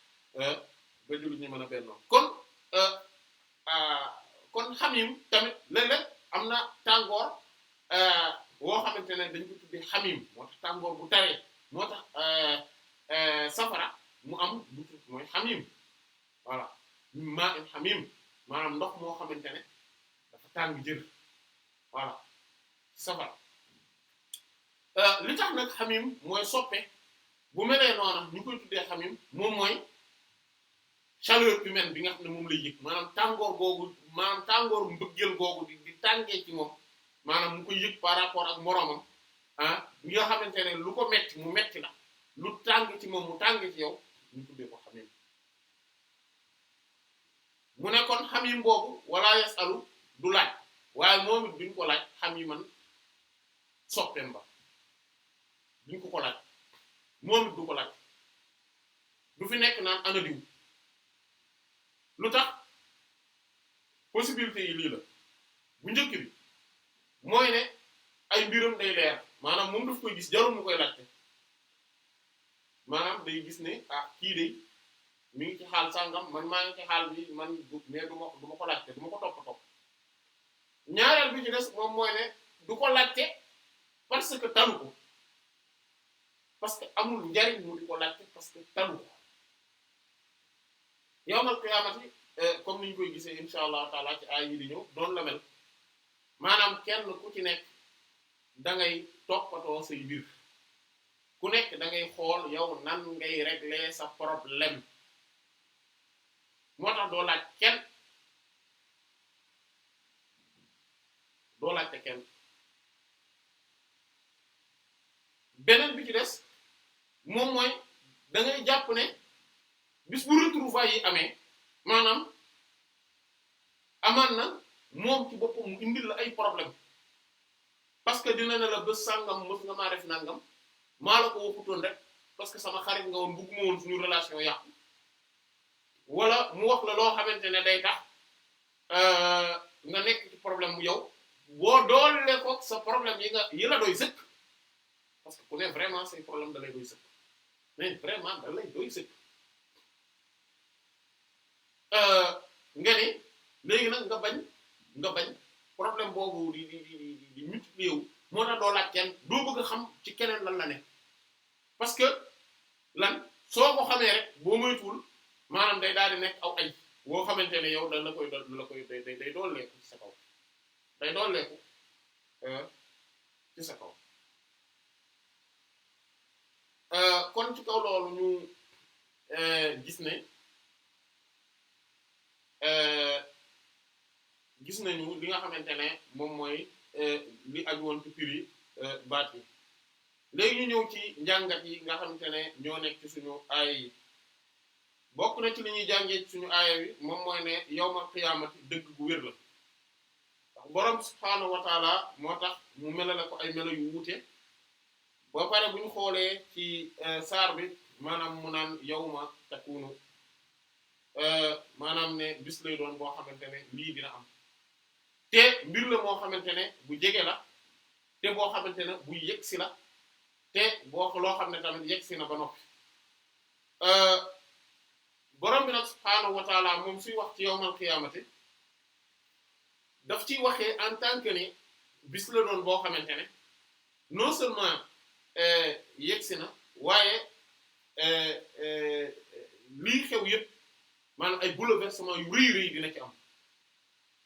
ba jullit ñu mën a bennoo kon xamim tamit léeg-léeg am na tàngoor woo xamante ne dañ ko tuddee xamim moo tax tàngoor bu taree moo tax safara mu am bu mooy xamim voilà maa im xamim maanaam ndox moo xamante ne dafa tàng jër voilà safara li tax nag xamim mooy soppe bu melee noona ñu koy tuddee xamim moom mooy chaleur humaine bi nga xam ne moom lay yëg maanaam tàngoor googu maanaam tàngoor mbëggeel googu di tàngee ci moom maanaam mu koy yëg par rapport ak moroomam bi nga xamante ne lu ko metti mu metti la lu tàng ci moom mu tàng ci yow ñu tuddee ko xamim mu ne kon xamim boobu wala yasalu du laaj waaye moom it duñ ko laaj xamiman soppeem ba duñ ko laaj moom it du ko laaj du fi nekk naan ana diw lu tax possibilité yi lii la bu njëkk bi mooy ne ay mbiram day leer maanaam moom daf koy gis jarul mu koy laajte maanaam day gis ne kii de mi ngi ci xaal sangam man maa ngi ci xaal bi man mais du ma ko laajte du ma ko topp ñaareel bi ci des moom mooy ne du ko laajte parce que talu ko parce que amul njariñ mu di ko laajte parce que talu ko yawmal qiyaamati comme ni ñu koy gisee insha allah taala ci ay yi di ñëw doon la mel maanaam kenn ku ci nekk da ngay toppatoo say mbir ku nekk da ngay xool yow nan ngay régler sa problème moo tax doo laaj kenn doo laajte kenn beneen bi ci des moom mooy da ngay jàpp ne bis bu retrouvailles yi amee maanaam amaan na moom ci boppam mu indil la ay problème parce que dina ne la bés sàngam mës nga maa def nangam maa la ko waxutoon rek parce que sama xarit nga woon bëgguma woon suñu relation yàqu wala mu wax la loo xamante ne day tax nga nekk ci problème mu yow boo doole ko sa problème yi la doy sëkk parce que ku ne vraiment say problème da lay doy sëkk mais vraiment da lay doy sëkk nga ni léegi nag nga bañ problème boobu di multiplier wu moo tax doo laaj kenn doo bëgg a xam ci keneen lan la ne parce que lan soo ko xamee rek boo moytuwul maanaam day daal di nekk aw ay boo xamante ne yow da la koy day dooleeku ci sa kaw day dooleeku ci sa kaw kon ci kaw loolu ñu gis ne gis nañu li nga xamante ne moom mooy li aju woon ci firi baat yi léegi ñu ñëw ci njàngat yi nga xamante ne ñoo nekk ci suñu aaya yi bokk na ci li ñuy jàngee ci suñu aaya yi moom mooy ne yawmal qiyaamati dëgg gu wér la ndax boroom subhaanahu wa taala moo tax mu melale ko ay melo yu wuute ba pare bu ñu xoolee ci saar bi maanaam mu naan yawma takunu maanaam ne bis lay doon boo xamante ne lii dina am te mbir la moo xamante ne bu jege la te boo xamante ne bu yegsi la te boo loo xam ne tamit yegsi na ba noppi borom bi nag subhaanahu wa taala moom suy wax ci yawmal qiyaamati daf ciy waxee en tant que ni bis la doon boo xamante ne non seulement yegsi na waaye lii xew yëpp maanaam ay bouleversement yu rëy rëy dina ci am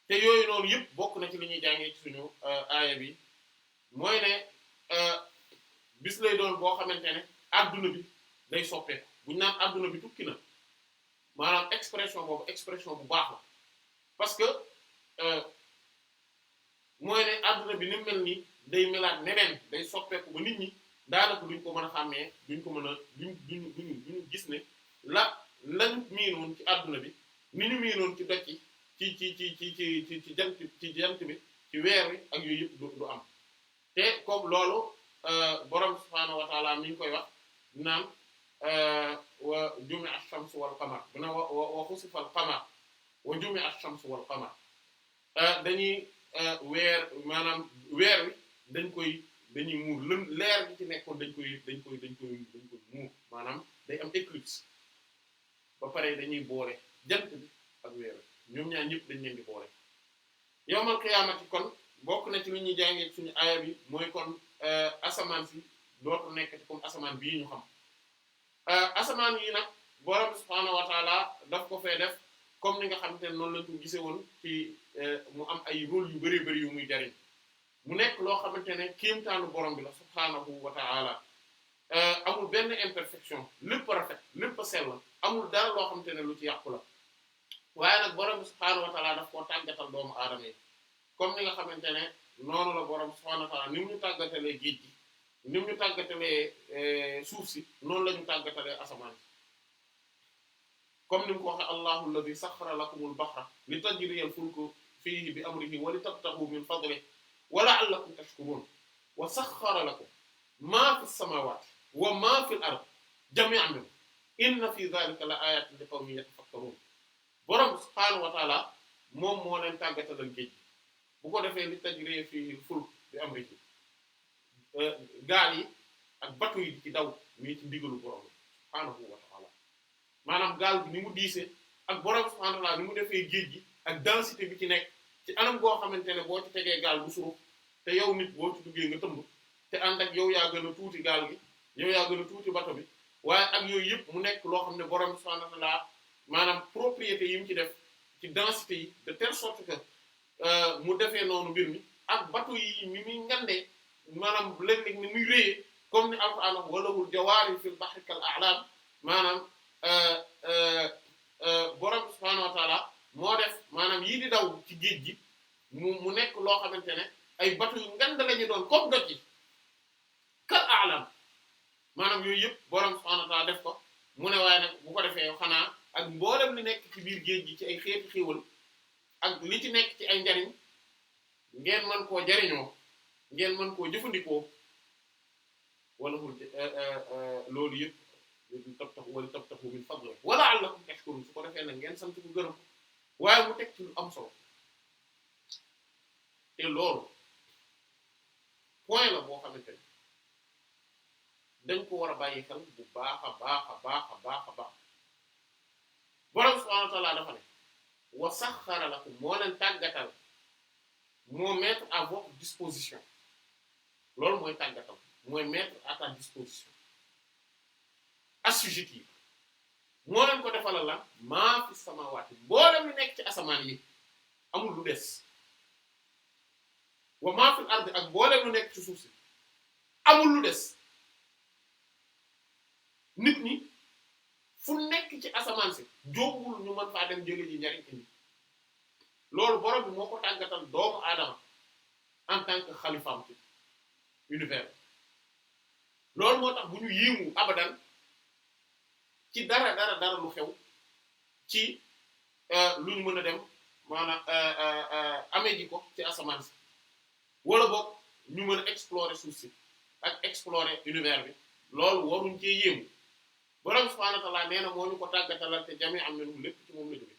te yooyu noonu yëpp bokk na ci li ñuy jàngee ci suñu aaya bi mooy ne bis lay doon boo xamante ne adduna bi day soppeeku bu ñu naan adduna bi tukki na maanaam expression boobu expression bu baax la parce que mooy ne adduna bi ni mel nii day melaat neneen day soppeeku ba nit ñi daanaka duñ ko mën a xàmmee duñ ko mën a duñu gis ne lañ miinoon ci adduna bi ni ñu miinoon ci doj ci jant bi ci weer wi ak yooyu yëpp du am te comme loolu borom subhaanahu wa ta'ala mi ngi koy wax naan wa jumi'a ash-shamsu wal qamar dina wa xusifa al qamar wa jumi'a ash-shamsu wal qamar dañuy weer maanaam weer wi dañuy muur leer bi ci nekkoon dañ koy muur maanaam day am éclipse ba pare dañuy boole jant bi ak weer wi ñoom ñaar ñëpp dañ leen di boole yawmal qiyaamati kon bokk na ci li ñuy jàngee suñu aaya bi mooy kon asamaan si dootu nekk ci comme asamaan bii ñu xam asamaan yi nag borom subhaanahu wa taala daf ko fee def comme ni nga xamante ne noonu lañ ko gisee woon ci mu am ay rôle yu bari bari yu muy jariñ mu nekk loo xamante ne kéemtaanu borom bi la subhaanahu wa taala amul benn imperfection lépp rafet lépp sell amul dara loo xamante ne lu ci yàqu la waaye nag borom bi subhaanahu wa taala daf koo tàggatal doomu aadama yi comme ni nga xamante ne noonu la borom subhaanahu wa taala ni mu ñu tàggatalee géej gi ni mu ñu tàggatalee suuf si noonu la ñu tàggatalee asamaan si comme ni mu ko waxee allahu alladhi sakhkhara lakumul bahra litajriyal fulku fihi bi amrihi wa litabtaghu min fadlihi wa la'allakum tashkurun wa sakhkhara lakum ma fis samawati wa ma fil ardi jami'an minhu inna fi dhalika la ayatin li qawmin yatafakkarun borom subhaanahu wa taala moom moo leen tàggatalal géej bu ko defee li tajriya fihi fulk bi amrihi gaal yi ak bateau yi di ci daw mii ci ndigalu borom subhaanahu wa ta'ala maanaam gaal bi ni mu diisee ak borom subhaanahu wa ta'ala ni mu defee géej gi ak densité bi ci nekk ci anam goo xamante ne boo ci tegee gaal bu suruf te yow nit boo ci duggee nga tëmb te ànd ak yow yaa gën a tuuti gaal gi yow yaa gën a tuuti bateau bi waaye ak yooyu yëpp mu nekk loo xam ne borom subhaanahu wa ta'ala maanaam propriété yi mu ci def ci densité yi de telle sorte que mu defee noonu mbir mi ak bateau yi ni muy ngandee maanaam léeg-léeg ni muy réyee comme ni Alxuraan wax walahul jawaari fil bahri kal a'lam maanaam borom subhaanahu wa ta'ala moo def maanaam yii di daw ci géej gi mu nekk loo xamante ne ay bateau yu ngand lañu doon comme doj yi kal a'lam maanaam yooyu yëpp borom subhaanahu wa ta'ala def ko mu ne waaye nag bu ko defee xanaa ak mboolem li nekk ci biir géej gi ci ay xeeti xéewal ak li ci nekk ci ay njariñ ngeen mën koo jariñoo ngeen mën koo jëfandikoo wala loolu yëpp tabtahu min fadlihi wa la'allakum tashkurun su ko defee nag ngeen sant ko gërëm waaye mu teg ci lu am solo te loolu point la boo xamante ne dañ ko war a bàyyi xel bu baax a baax a baax a baax a baax borom subhaanahu wa ta'aala dafa ne wa saxxara lakum moo leen tàggatal moo mettre à votre disposition loolu mooy tàggatal mooy mettre à ta disposition assujetti moo leen ko defalal la maa fi samaawaati mboolem lu nekk ci asamaan yi amul lu des wa maa fil ardi ak mboolem lu nekk ci suuf si amul lu des nit ñi fu nekk ci asamaan si jógul ñu mën faa dem jële ji njariñ indi loolu borom bi moo ko tàggatal doomu aadama en tant que xalifaam ci univers loolu moo tax bu ñu yéemu abadan ci dara lu xew ci lu ñu mën a dem maanaam amee ji ko ci asamaan si wala boog ñu mën a explorer suuf si ak explorer univers bi loolu waruñ cee yéemu borom subhaanahu wa ta'aala nee na moo ñu ko tàggatalal te jami am nañu lépp ci moom la jóge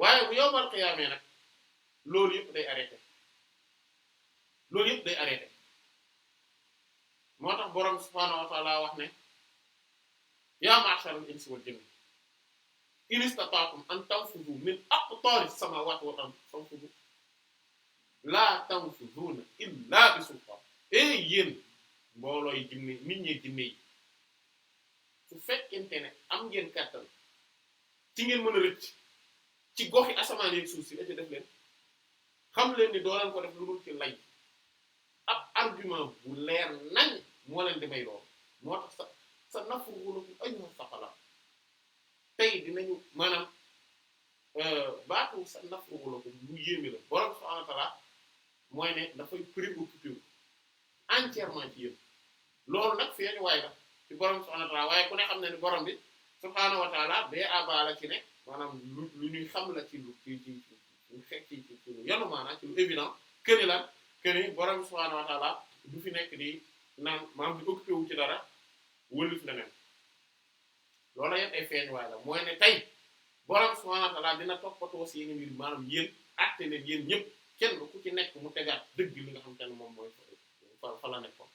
waaye bu yowmal qiyaamee nag loolu yëpp day arrêté moo tax borom subhaanahu wa ta'aala wax ne yaa ma'sharal insi wal jinni in istata'tum an tanfudu min aqtaari samaawaati wal ardi fanfudu laa tanfuduuna illaa bi sultaan yéen mbooloo yi jinne nit ñi jinne yi su fekkente ne am ngeen kàttan ci ngeen mën a rëcc ci goxi asamaan yi suuf si la ci def leen xam leen ni doo leen ko def lu dul ci lay ab argument bu leer nañ moo leen di may lool moo tax sa nafru lakum ayyuha saqalaan tey dinañu maanaam baatu sa nafru lakum lu yéeme la borom subhaanahu wa ta'aala mooy ne dafay préoccupé wu entièrement ci yéen loolu nag feeñu waay la ci borom subhaanahu wa ta'aala waaye ku ne xam ne ni borom bi subhaanahu wa ta'aala bee abala ci ne maanaam lu ñuy xam la ci lu ci lu yanu maanaam ci lu évident këni lan këni borom bi subhaanahu wa ta'aala du fi nekk di naan maanaam di occupé wu ci dara wëlif leneen loolu yëpp ay feeñu waay la mooy ne tey borom subhaanahu wa ta'aala dina toppatoo si yéen mbir maanaam yéen àtte leen yéen ñëpp kenn ku ci nekk mu tegaat dëgg li nga xam te ne moom mooy fa la nekkoon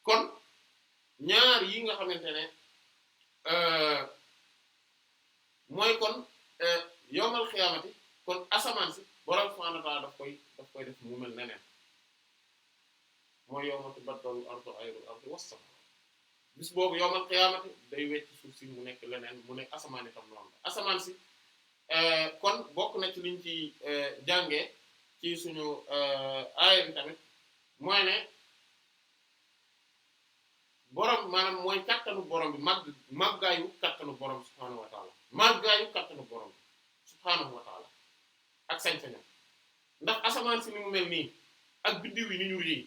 kon ñaar yi nga xamante ne mooy kon yawmal xiyaamati kon asamaan si borom subhaanahu wa ta'aala daf koy def mu mel neneen mooy yawma tubaddalu al-ardu ghayra al-ardi was-samaa bis boobu yawmal xiyaamati day wecc suuf si mu nekk leneen mu nekk asamaan itam noonu la asamaan si kon bokk na ci liñ ci jàngee ci suñu aaya bi tamit mooy ne borom maanaam mooy kattanu borom bi màggaayu kattanu borom subhaanahu wa ta'ala màggaayu kattanu borom bi subhaanahu wa ta'ala ak sañ-sañam ndax asamaan si ni mu mel nii ak biddiw yi ni ñu rëy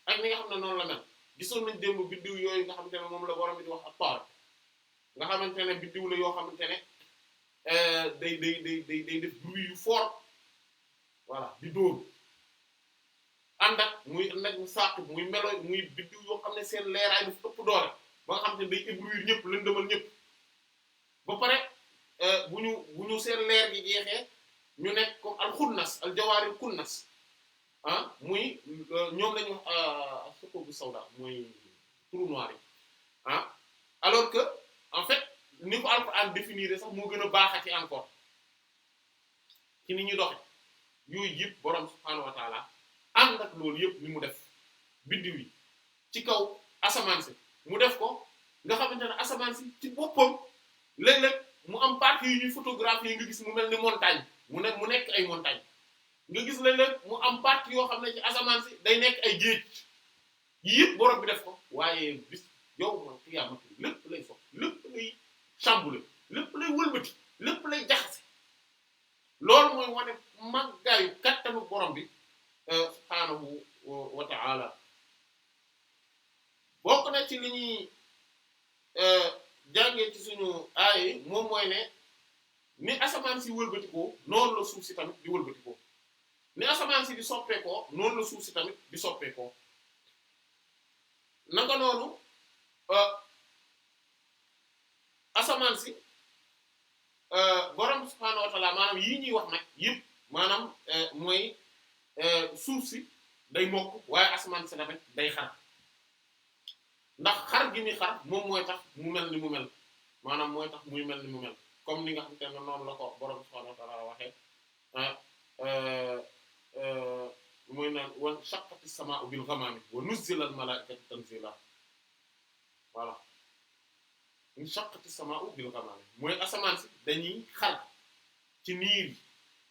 ak ni nga xam ne noonu la mel gisoon nañ démb biddiw yooyu nga xamante ne moom la borom bi di wax ak taar nga xamante ne biddiw la yoo xamante ne day def bruit yu fort voilà di dóor ànd ak muy nag mu sàq muy melo muy biddiw yoo xam ne seen leeraay dafa ëpp doole ba nga xam te ne day éblouir ñëpp lëndëmal ñëpp ba pare bu ñu seen leer gi jeexee ñu nekk comme al-xunnas al-jawaaril kunnas ah muy ñoom lañu wax sukubu sawda mooy trou noir yi ah alors que en fait ni ko Alxuraan définir sax moo gën a baaxati encore ci ni ñuy doxe yooyu yëpp borom subhaanahu wa ta'ala ànd ak loolu yëpp ni mu def biddiw yi ci kaw asamaan si mu def ko nga xamante ne asamaan si ci boppam léeg-léeg mu am partie yu ñuy photographier nga gis mu mel ni montagne mu nekk ay montagne nga gis léeg-léeg mu am partie yoo xam ne ci asamaan si day nekk ay géej yi yëpp borom bi def ko waaye bis yow ma qiyaamati lépp lay fo lépp lay chambouler lépp lay wëlbati lépp lay jaxase loolu mooy wane màggaayu kattanu borom bi subhaanahu wa ta'ala bokk na ci li ñuy jàngee ci suñu aaye moom mooy ne ni asamaan si wëlbatikoo noonu la suuf si tamit di wëlbatikoo ni asamaan si di soppeekoo noonu la suuf si tamit di soppeekoo naka noonu asamaan si borom subhaanahu wa ta'ala maanaam yii ñuy wax nag yëpp maanaam mooy suuf si day mokk waaye asamaan si tamit day xar ndax xar gi ni xar moom mooy tax mu mel ni mu mel maanaam mooy tax muy mel ni mu mel comme ni nga xam te ne noonu la ko borom subhaanahu wa ta'aala waxee muy naan wa shaqqati as-samaa'u bil ghamaami wa nuzzila al malaa'ikatu tanziila voilà in shaqqati as-samaa'u bil ghamaami mooy asamaan si dañuy xar ci niir yi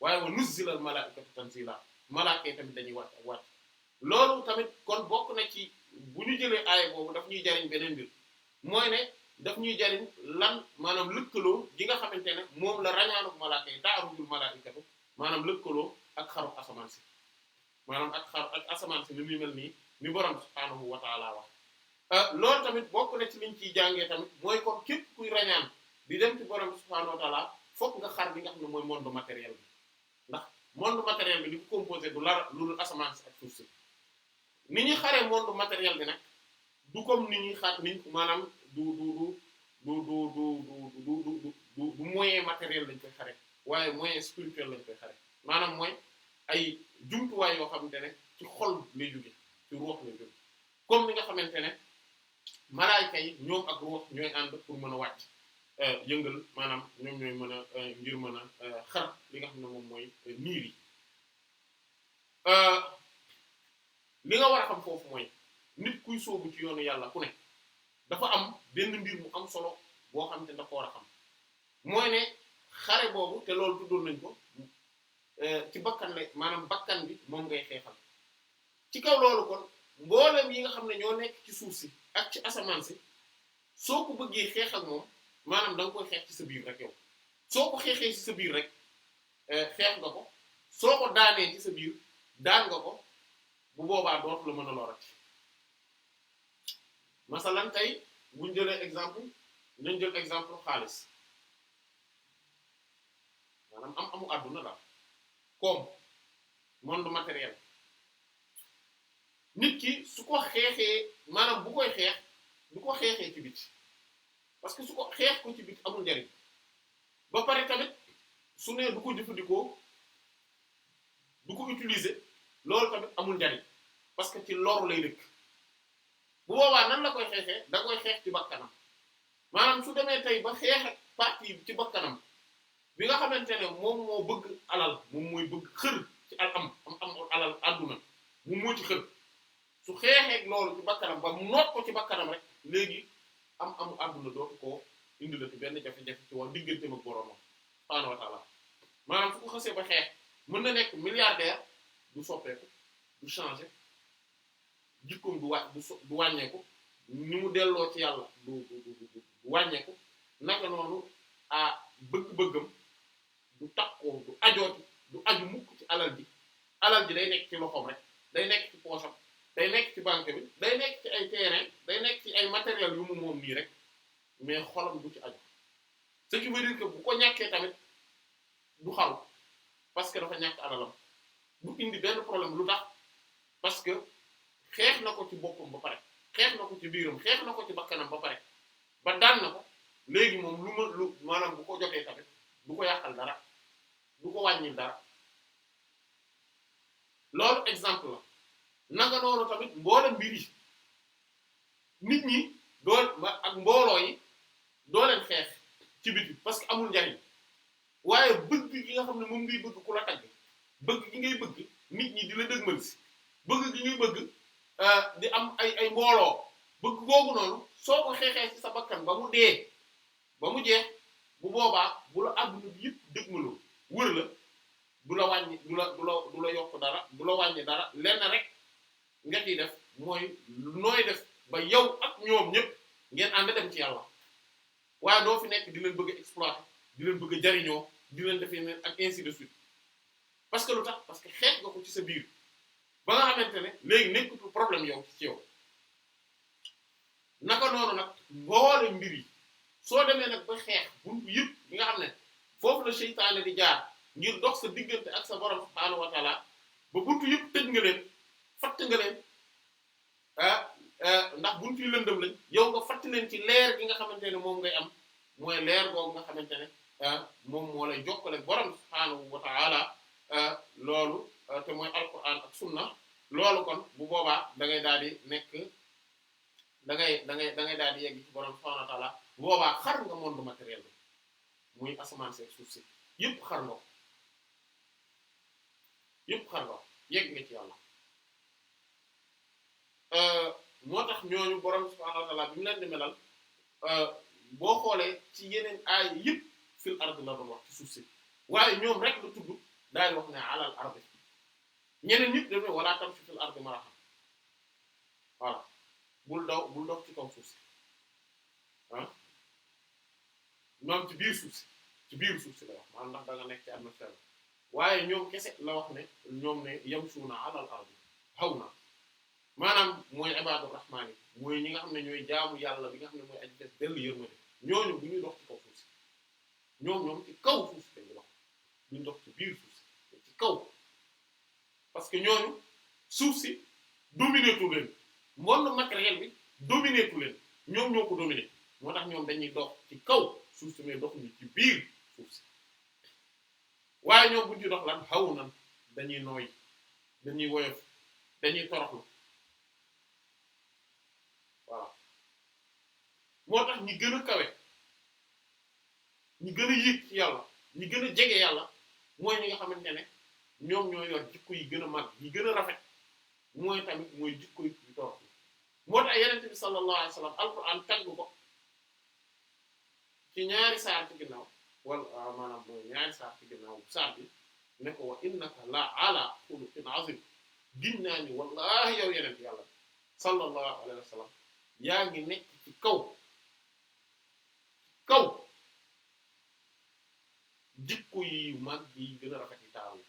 waaye wa nuzzila al malaa'ikatu tanziila malaaka yi tamit dañuy wàcc ak wàcc loolu tamit kon bokk na ci bu ñu jëlee aaya boobu daf ñuy jariñ beneen mbir mooy ne daf ñuy jariñ lan maanaam lëkkaloo gi nga xamante ne moom la rañaanuk malaaka yi ta'arujul malaa'ikatu maanaam lëkkaloo ak xaru asamaan si maanaam ak asamaan si ni muy mel nii ni borom subhaanahu wa ta'ala wax loolu tamit bokk na ci liñ ciy jàngee tamit mooy kon képp kuy rañaan di dem ci borom subhaanahu wa ta'ala fokk nga xar bi nga xam ne mooy monde matériel bi ndax monde matériel bi li ko composé du lara lu dul asamaan si ak suuf si ni ñuy xaree monde matériel bi nag du comme ni ñuy xaar ni maanaam du moyen matériel lañ koy xare waaye moyen spirituel lañ koy xare maanaam mooy ay jumtuwaay yoo xamante ne ci xol lay jóge ci ruux lay jóge comme ni nga xamante ne malaayka yi ñoom ak ruux ñooy ànd pour mën a wàcc yëngal maanaam ñoom ñooy mën a ngir mën a xar li nga xam ne moom mooy niir yi li nga war a xam foofu mooy nit kuy sóobu ci yoonu yàlla ku ne dafa am benn mbir mu am solo boo xam te dafa war a xam mooy ne xare boobu te loolu tuddoon nañ ko ci bakkan la maanaam bakkan bi moom ngay xeexal ci kaw loolu kon mboolem yi nga xam ne ñoo nekk ci suuf si ak ci asamaan si soo ko bëggee xeex ak moom maanaam da nga koy xeex ci sa biir rek yow soo ko xeexee ci sa biir rek xeex nga ko soo ko daanee ci sa biir daan nga ko bu boobaa dootu la mën a lorati masalan tey buñ jëlee exemple nañ jël exemple xaalis maanaam amu àdduna daal comme monde matériel nit ki su ko xeexee maanaam bu koy xeex du ko xeexee ci biti parce que su ko xeex ko ci biti amul njariñ ba pare tamit su ne du ko jëfandikoo du ko utiliser loolu tamit amul njariñ parce que ci loru lay dëkk bu boobaa nan la koy xeexee da koy xeex ci bakkanam maanaam su demee tey ba xeex ak partie ci bakkanam bi nga xamante ne moom moo bëgg alal moom mooy bëgg xër ci am alal adduna moom moo ci xër su xeexeeg loolu ci bakkanam ba mu noot ko ci bakkanam rek léegi amu adduna dootu ko indi la ci benn jafe-jafe ci wàllu digganteem ak boroomam subhaanahu wa ta'ala maanaam su ko xasee ba xeex mën na nekk milliardaire du soppeeku du changer jikkoom du wàññeeku ni mu delloo ci yàlla du wàññeeku naka noonu bëgg-bëggam du takkoo du ajooti du aju mukk ci alal ji day nekk ci loxoom rek day nekk ci poosam day nekk ci banque bi day nekk ci ay terrain day nekk ci ay matériel yu mu moom nii rek mais xolam du ci aju ce qui veut dire que bu ko ñàkkee tamit du xaru parce que dafa ñàkk alalam du indi benn problème lu tax parce que xeex na ko ci boppam ba pare xeex na ko ci biiram xeex na ko ci bakkanam ba pare ba daan na ko léegi moom lu maanaam bu ko jotee tamit du ko yàqal dara du ko wàññil dara loolu exemple la nanga noonu tamit mboolem mbir yi nit ñi ak mbooloo yi doo leen xeex ci biti parce que amul njariñ waaye bëgg gi nga xam ne moom ngay bëgg ku la tagg bëgg gi ngay bëgg nit ñi di la dëgmal si bëgg gi ngay bëgg di am ay mbooloo bëgg googu noonu soo ko xeexee ci sa bakkan ba mu dee ba mu jeex bu boobaa bu la àdduna bi yëpp dëgmaloo wër la du la wàññi du la yokk dara du la wàññi dara lenn rek nga ciy def mooy nooy def ba yow ak ñoom ñëpp ngeen ànd dem ci yàlla waaye doo fi nekk di leen bëgg a exploiter di leen bëgg a jariñoo di leen defee ne ak ainsi de suite parce que lu tax parce que xeex nga ko ci sa biir ba nga xamante ne léegi nekkatul problème yow ci yow naka noonu nag mboole mbir yi soo demee nag ba xeex buntu yëpp yi nga xam ne foofu la seytaane di jaar ngir dox sa diggante ak sa borom subhaanahu wa ta'ala ba buntu yëpp tëj nga leen fatt nga leen ndax buntu yi lëndëm lañ yow nga fatt leen ci leer gi nga xamante ne moom ngay am mooy leer boobu nga xamante ne moom moo lay jokkale borom subhaanahu wa ta'ala loolu te mooy alquran sunna loolu kon bu boobaa da ngay daal di nekk da ngay daal di yegg ci borom subhanahu wa ta'ala bu boobaa xar nga monde matériel bi muy asamaan si suuf si yëpp xar nga ko yëpp xar nga ko yegg nga ci yàlla moo tax ñooñu borom subhanahu wa ta'ala bi mu leen di melal boo xoolee ci yeneen aay yëpp fil ard la doon wax ci suuf si waaye ñoom rek la tudd daal wax ne alal ardi ñeneen ñëpp dañu wala tamshi fil ardi marahan voilà bul dox ci kaw suuf si ah ñoom ci biir suuf si la wax maanaam ndax da nga nekk ci atmosphère waaye ñoom kese la wax ne ñoom ne yamshuna alal ardi hawna maanaam mooy ibaadu rahmaan yi mooy ñi nga xam ne ñooy jaamu yàlla bi nga xam ne mooy aji des dellu yërmande ñooñu bu ñuy dox ci kaw suuf si ñoom ci kaw suuf si dañuy dox duñ dox ci biir suuf si ci kaw parce que ñooñu suuf si dominé tu leen monde matériel bi dominé tu leen ñoom ñoo ko dominé moo tax ñoom dañuy dox ci kaw suuf si mais doxuñu ci biir suuf si waaye ñoom buñ ci dox lan xaw nan dañuy nooy dañuy woyof dañuy toroxlu voilà moo tax ñi gën a kawe ñi gën a yëg ci yàlla ñi gën a jege yàlla mooy ñi nga xamante ne ñoom ñoo yor jikko yi gën a mag yi gën a rafet mooy tamit mooy jikko yi toroxlu moo tax yenente bi sallallahu alayhi wasallam alquran tagg ko ci ñaari saar ci ginnaaw wala maanaam mooy ñaari saar ci ginnaaw saar bi ne ko wa innaka la ala xuluqin azim giñ naa ni wallahi yow yenente yàlla sallallahu alayhi wasallam yaa ngi nekk ci kaw jikko yi mag yi gën a rafet yi taaru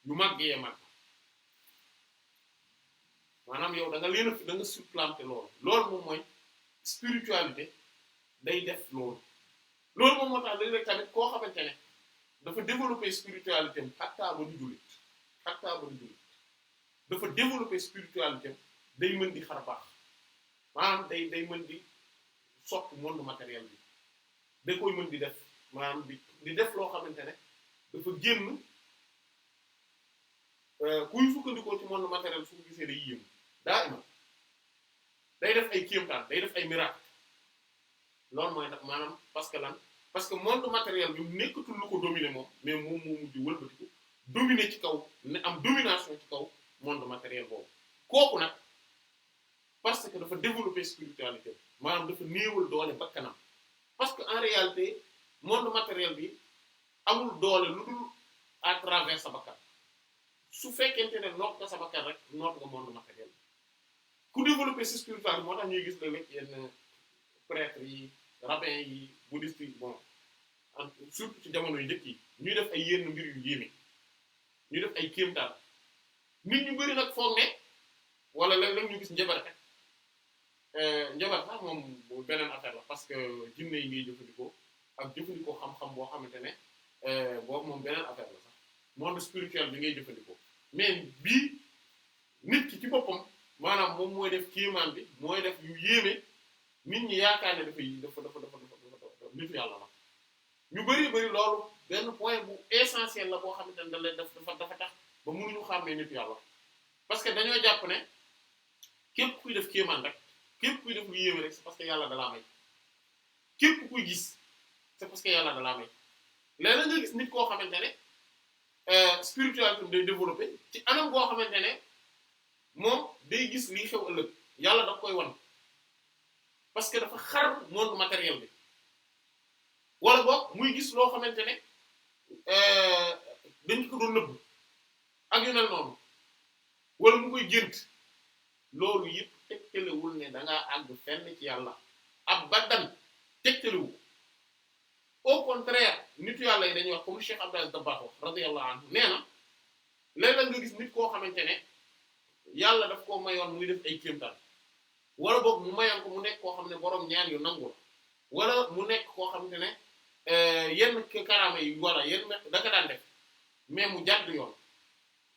yu mag yee mag maanaam yow da nga leen da nga supplanter loolu moom mooy spiritualité day def loolu moom moo tax léeg-léeg tamit koo xamante ne dafa développer spiritualité am xattaa ba di jullit dafa développer spiritualité am day mën di xar baax maanaam day mën di soppi monde matériel bi da koy mën di def maanaam di def loo xamante ne dafa génn kuy sukkandikoo ci monde matériel su ko gisee day yéem daa ima day def ay kéemtaan day def ay miracle loolu mooy nag maanaam parce que monde matériel bi nekkatul lu ko dominer moom mais moom moo mujj wëlbatiku dominer ci kaw ne am domination ci kaw monde matériel boobu kooku nag parce que dafa développer spiritualité maanaam dafa néewal doole bakkanam parce que en réalité monde matériel bi amul doole lu dul à travers sa bakkan su fekkente ne noot nga sa bakkan rek noot nga monde matériel bi ku développer sa spiritualité moo tax ñuy gis léeg-léeg yenn prêtres yi rabbins yi bouddhistes yi bon surtout ci jamono yu njëkk yi ñuy def ay yenn mbir yu yéeme ñuy def ay kéemtaan nit ñu bari nag foog ne wala léeg-léeg ñu gis njabarkat njabar sax moom beneen affaire la parce que jinne yi ngay jëfandikoo ak jëfandikoo xam-xam boo xamante ne boobu moom beneen affaire la sax monde spirituel bi ngay jëfandikoo mais bii nit ki ci boppam maanaam moom mooy def kéemaan bi mooy def yu yéeme nit ñi yaakaar ne dafa nitu yàlla la ñu bari loolu benn point bu essentiel la boo xamante ne da leen dafa tax ba mënuñu xàmmee nitu yàlla parce que dañoo jàpp ne képp kuy def kéemaan rek képp kuy def lu yéeme rek c'est parce que yàlla dalaa may képp kuy gis c'est parce que yàlla dalaa may léeg-léeg nga gis nit koo xamante ne spiritualité day développé ci anam goo xamante ne moom day gis lii xew ëllëg yàlla daf koy wan parce que dafa xar monde matériel bi wala boog muy gis loo xamante ne dañ ko doon nëbb ak yu mel noonu wala mu koy gént loolu yëpp tegtalewul ne da ngaa àgg fenn ci yàlla abadan tegtalewu au contraire nitu yàlla yi dañuy wax comme Cheikh Abdel Dabakh radiyallahu anhu nee na léeg-léeg nga gis nit koo xamante ne yàlla daf koo mayoon muy def ay kéemtaan wala boog mu mayoon ko mu nekk koo xam ne boroom ñaan yu nangu la wala mu nekk koo xamante ne yenn karaama yi wala yenn daka daan def mais mu jàdd yoon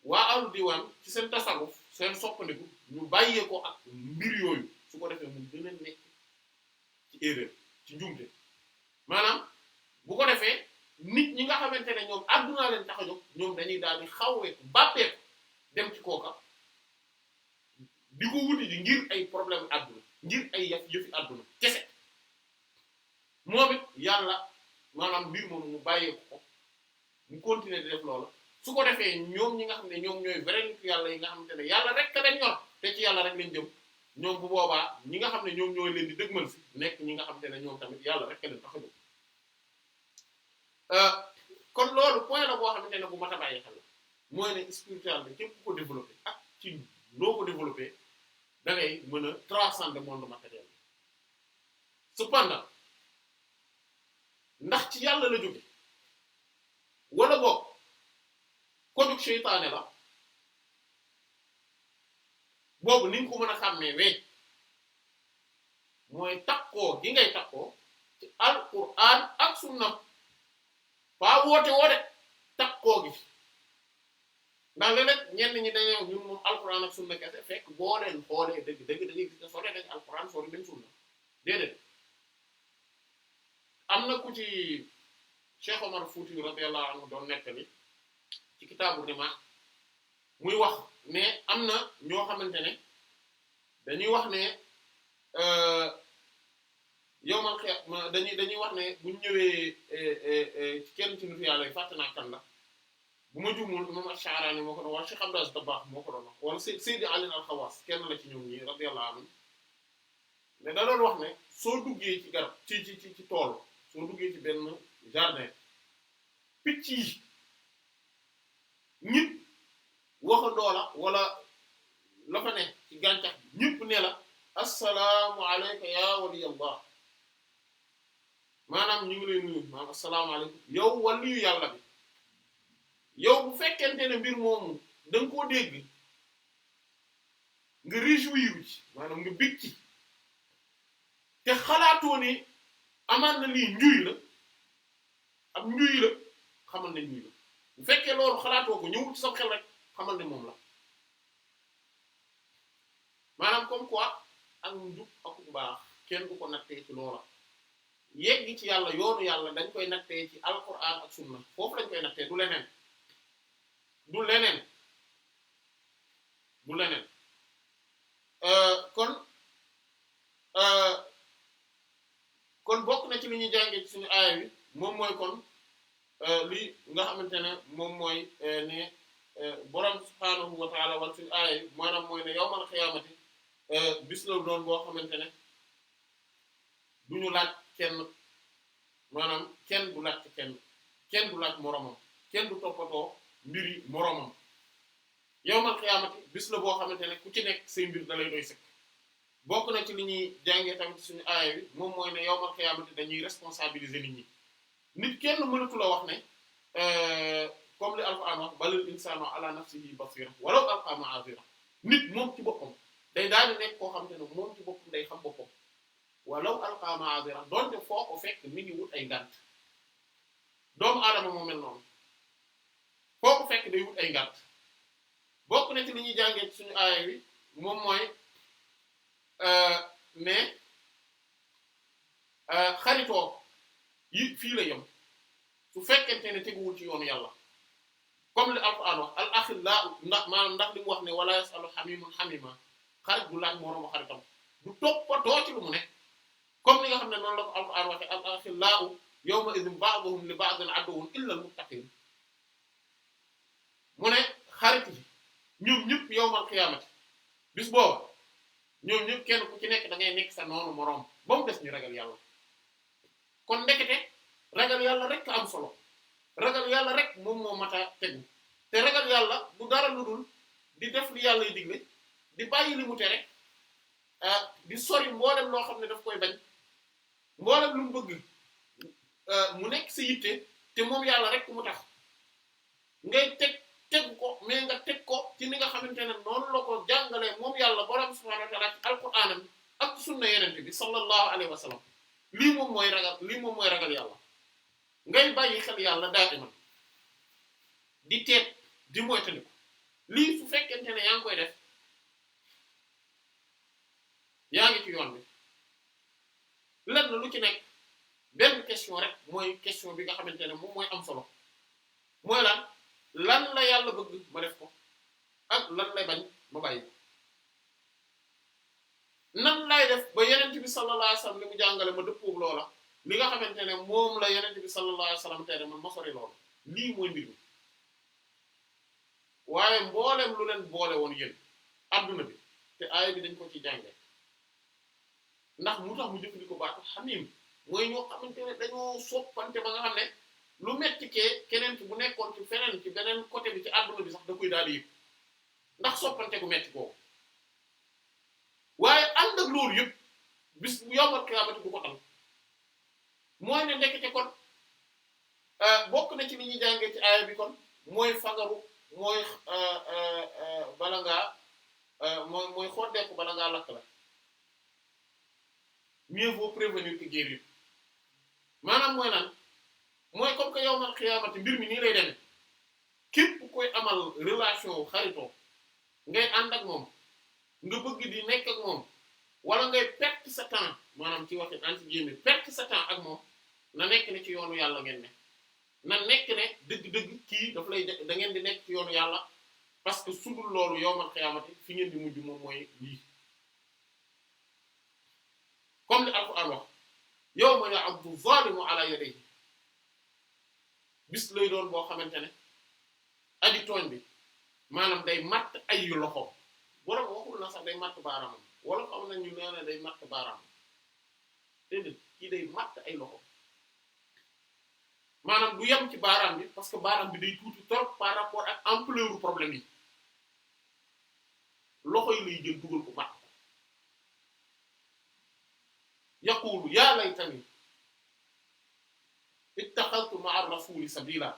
waa alu diwaan ci seen tasawuf seen soppandiku ñu bàyyee ko ak mbir yooyu su ko defee mu gën a nekk ci erreur ci njuumte maanaam bu ko defee nit ñi nga xamante ne ñoom addunaa leen tax a jóg ñoom dañuy daal di xawee bàppeeku dem ci kooka di ko wuti ji ngir ay problème àdduna ngir ay yëfi àdduna kese moom it yàlla maanaam mbir moom mu bàyyeeku ko mu continuer di def loola su ko defee ñoom ñi nga xam ne ñoom ñooy vrai nit yàlla yi nga xamante ne yàlla rek ka leen ñor te ci yàlla rek lañ jëm ñoom bu boobaa ñi nga xam ne ñoom ñooy leen di dëgmal si nekk ñi nga xamante ne ñoom tamit yàlla rek ka leen tax a jóg kon loolu point la boo xamante ne bu mat a bàyyi xel la mooy ne spiritualité képp ku ko développé ak ci noo ko développé da ngay mën a transcender monde matériel bi cependant ndax ci yàlla la jóge wala boog kodug seytaane la boobu ni nga ko mën a xàmmee we mooy takkoo gi ngay takkoo ci alquran ak sunna waa woote woo de takkoo gi ndax léeg-léeg ñenn ñi dañoo ñun moom alquran ak sunna kese fekk boo leen xoolee dëgg dëgg da ngay gis ne soo dee dañ alquran soo dee dañ sunna déedéet am na ku ci Cheikh Omar Fouti radiyallahu anhu doon nettali ci kitaabu Rimah muy wax ne am na ñoo xamante ne dañuy wax ne yowmal xiyaama dañuy wax ne buñ ñëwee ci kenn ci nitu yàlla yi fàtte naa kan la bu ma juumul imam Ash-Sha'rani moo ko doon wax Cheikh Abdou Aziz Dabakh moo ko doon wax wala Seydi Ali al-Khawaas kenn la ci ñoom ñi radiyallahu anhu mais da doon wax ne soo duggee ci garab ci tool soo duggee ci benn jardin picc yi ñëpp waxandoo la wala la fa ne ci gàncax bi ñëpp ne la assalaamu alayka ya waliyallah maanaam ñu ngi lay nuyu maanaam assalaamu alaykum yow waliyu yàlla bi yow bu fekkente ne mbir moomu da nga koo dégg nga réjouir ci maanaam nga bég ci te xalaatoo ne amaan na lii njuy la ab njuy la xamal ne njuy la bu fekkee loolu xalaatoo ko ñëwul ci sa xel rek xamal ne moom la maanaam comme quoi ak njub ak mbaax kenn du ko nattee ci loola yegg ci yàlla yoonu yàlla dañ koy nattee ci alquran ak sunna foofu lañ koy nattee du leneen du leneen du leneen kon bokk na ci li ñuy jàngee ci suñu aaya bi moom mooy kon li nga xamante ne moom mooy ne borom subhaanahu wa ta'ala wala suñu aaya bi maanaam mooy ne yawmal xiyaamati bis la doon boo xamante ne du ñu laaj kenn maanaam kenn du laaj kenn du laaj moromam kenn du toppatoo mbiri moromam yawmal xiyaamati bis la boo xamante ne ku ci nekk say mbir da lay doy sëkk bokk na ci li ñuy jàngee tamit suñu aaya bi moom mooy ne yawmal xiyaamati dañuy responsabiliser nit ñi nit kenn mënatu la wax ne comme li Alxuraan wax balil insaanu ala nafsihi basira walaw alqaa ma'aazira nit moom ci boppam day daal di nekk koo xamante ne moom ci boppam day xam boppam walaw alqaa ma'aazira doonte foo ko fekk mi ngi wut ay ngànt doomu aadama moo mel noonu foo ko fekk day wut ay ngànt bokk na ci li ñuy jàngee ci suñu aaya bi moom mooy mais xaritoo yi fii la yem su fekkente ne teguwul ci yoonu yàlla comme li Alxuraan wax al axillaa ndax maanaam ndax li mu wax ne wala yasalu xamimun xamima xarit du laaj moromu xaritam du toppatoo ci lu mu ne comme li nga xam ne noonu la ko Alxuraan waxe al axillaa yawma idhin ba'duhum li ba'din aduwwun illa al muttaqiin mu ne xarit yi ñoom ñëpp yawmal qiyaamati bis booba ñoom ñëpp kenn ku ci nekk da ngay nekk sa noonu moroom ba mu des ñu ragal yàlla kon ndekete ragal yàlla rek am solo ragal yàlla rek moom moo mat a tegu te ragal yàlla du dara lu dul di def li yàlla y digle di bàyyi li mu tere di sori mboolem loo xam ne daf koy bañ mboolem lu mu bëgg mu nekk sa yitte te moom yàlla rek mu tax ngay tegu ko mais nga teg ko ci ni nga xamante ne noonu la ko jàngalee moom yàlla borom subhaanahu wa ta'aala ci alquraanam ak sunna yenente bi sallallahu alayhi wa sallam lii moom mooy ragal yàlla ngay bàyyi xel yàlla daiman di teet di moytandiku lii su fekkente ne yaa ngi koy def yaa ngi ci yoon bi lenn lu ci nekk benn question rek mooy question bi nga xamante ne moom mooy am solo mooy lan la yàlla bëgg ma def ko ak lan lay bañ ma bàyyi nan lay def ba yenent bi sallallahu alayhi wasallam li mu jàngale ma dëppoog loola li nga xamante ne moom la yenent bi sallallahu alayhi wasallam tere man ma sori loolu lii mooy mbir mi waaye mboolem lu leen boole woon yéen adduna bi te aaya bi dañ ko ci jànge ndax mu tax mu jëfandikoo baatu xamim mooy ñoo xamante ne dañoo soppante ba nga xam ne lu metti kee keneen ki bu nekkoon ci feneen ci beneen côté bi ci adduna bi sax da koy daal di yëg ndax soppante gu metti kooku waaye ànd ak loolu yëpp bis bu yawmal qiyaamati du ko dal mooy ne ndekete kon bokk na ci li ñuy jàngee ci aaya bi kon mooy fagaru mooy bala ngaa mooy xoddeeku bala ngaa lakk la mieux vaut prévenir que guérir maanaam mooy lan mooy comme que yawmal qiyaamati mbir mi nii lay demee képp koy amal relation xaritoo ngay ànd ak moom nga bëgg di nekk ak moom wala ngay perte sa temps maanaam ci waxi anti guillemets perte sa temps ak moom na nekk ne ci yoonu yàlla ngeen ne na nekk ne dëgg-dëgg kii daf lay da ngeen di nekk ci yoonu yàlla parce que sudul loolu yawmal qiyaamati fi ngeen di mujj moom mooy lii comme li Alxuraan wax yawma ya'addu zaalimu ala yadayhi bis lay doon boo xamante ne aji tooñ bi maanaam day matt ay loxo borom waxul na sax day matt baaraamam wala xam nañu nee na day matt baaraamam déedéet kii day matt ay loxo maanaam du yem ci baaraam bi parce que baaraam bi day tuuti trop par rapport ak ampleur problème yi loxo yi lay jël dugal ko matt yaqulu yaa laytani ittaxaltu ma'a rasuli sabila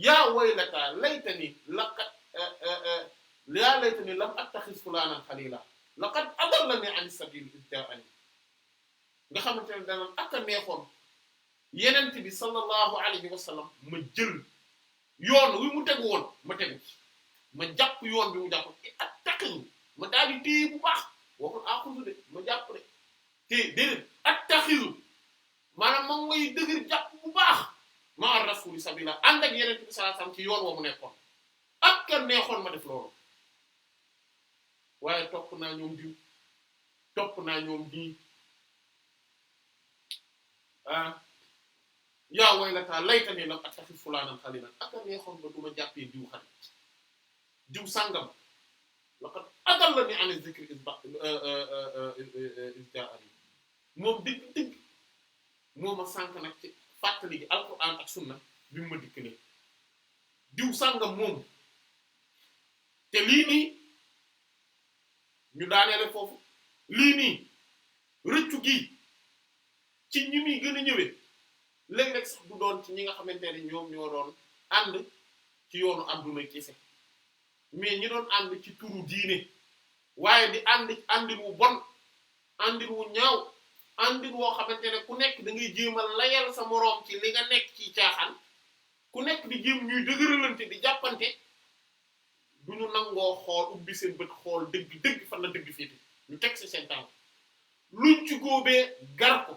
yaa waylata laytani laqad yaa laytani lam attaxiz fulaanan xalila laqad adallani an sabil iz jaa'ani nga xamante ne dana ak a neexoon yenent bi sallallahu alayhi wa sallam ma jël yoon wi mu tegu woon ma tegu ci ma jàpp yoon bi mu jàpp attaxiz ma daal di téye bu baax waxul axudu de ma jàpp de téye déedéet attaxiz maanaam moom mooy dëgër jàpp bu baax ma rasuli sabila ànd ak yenent bi sallallahu alayhi wa sallam ci yoon woo mu nekkoon ak a neexoon ma def loolu waaye topp naa ñoom diw topp naa ñoom dii yaa waylata laytani lam attakhidh fulaanan khaliilan ak a neexoon ba duma jàppee diw xarit diw sàngam laqad adallani an dhikri iz jaa'ani moom dëgg moo ma sànk nag ci fàttali gi alquran ak sunna bi mu ma dikk ne diw sàngam moom te lii nii ñu daaneele foofu lii nii rëccu gi ci ñi muy gën a ñëwee léeg-léeg sax du doon ci ñi nga xamante ne ñoom ñoo doon ànd ci yoonu àdduna kese mais ñi doon ànd ci turu diine waaye di àndin wu bon àndin wu ñaaw àndin woo xamante ne ku nekk da ngay jéemal layal sa moroom ci li nga nekk ci caaxaan ku nekk di jéem ñuy dëgëralante di jàppante du ñu nangoo xool ubbi seen bët xool dëgg fan la dëgg féete ñu teg ci seen tànk luñ ci góobee gar ko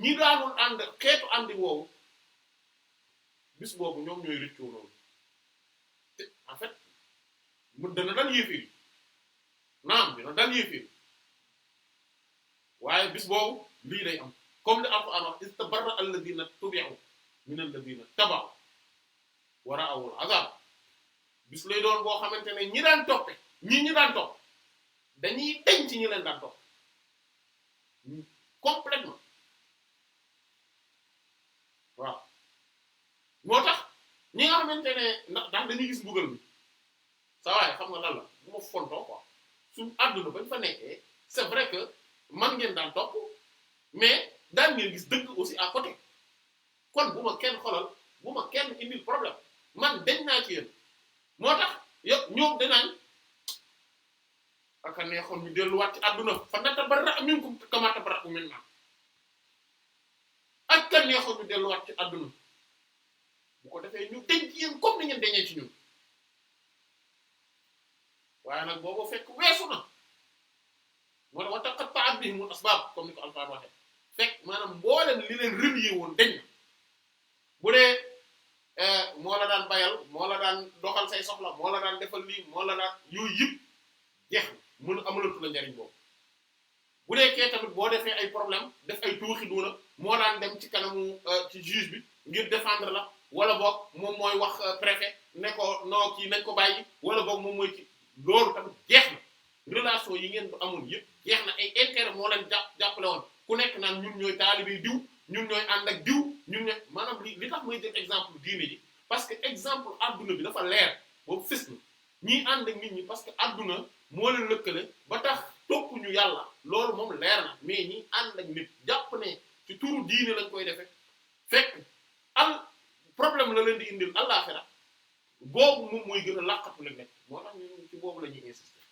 ñi daanul ànd xeetu àndi woowu bis boobu ñoom ñooy rëccoo loolu te en fait mu dana dal yéeféer naam dina dal yéeféer waaye bis boobu lii day am comme li Alxuraan wax istabarra alladhina tubi'u min alladhina taba'u wa ra'awul 'adhab bis lay doon boo xamante ne ñi daan toppe ñi daan topp dañuy deñ ci ñi leen daan topp complètement waaw moo tax ñi nga xamante ne ndax dañuy gis mbugal mi saa waaye xam nga lan la bu ma fontoo quoi suñ àdduna bañ fa nekkee c'est vrai que man ngeen daan topp mais daan ngeen gis dëgg aussi à côté kon bu ma kenn xolal bu ma kenn indil problème man deñ naa ci yéen moo tax yëpp ñoom danaañ aka neexoon ñu delluwaat ci àdduna fa natabarra'u minkum kamaa tabarra'u minnaa aka neexoon ñu delluwaat ci àdduna bu ko defee ñu deñ ci yéen comme ni ngeen deñee ci ñun waaye nag boobu fekk weesu na moo tax wa taqatta'at bihimul asbaab comme ni ko Alxuraan waxee fekk maanaam mboolem li leen relier woon deñ na bu dee moo la daan bayal moo la daan doxal say soxla moo la daan defal lii moo la daan yooyu yëpp jeex mën amalatu la njariñ boobu bu dee tamit boo defee ay problème def ay tuuxi duuna moo daan dem ci kanamu ci juge bi ngir défendre la wala boog moom mooy wax préfet ne ko noo kii nañ ko bàyyi wala boog moom mooy ci loolu tamit jeex na relation yi ngeen amul yëpp jeex na ay intérêt moo leen jàppale woon ku nekk naan ñun ñooy taalibe diw ñun ñooy ànd ak diw ñun ñooy maanaam li tax may jël exemple diine ji parce que exemple adduna bi dafa leer boobu fës na ñiy ànd ak nit ñi parce que adduna moo leen lëkkale ba tax topp ñu yàlla loolu moom leer na mais ñi ànd ak nit jàpp ne ci turu diine lañ koy defee fekk problème la leen di indil àllaxira boobu moom mooy gën a laqatu la nekk moo tax ñu ci boobu la ñuy insister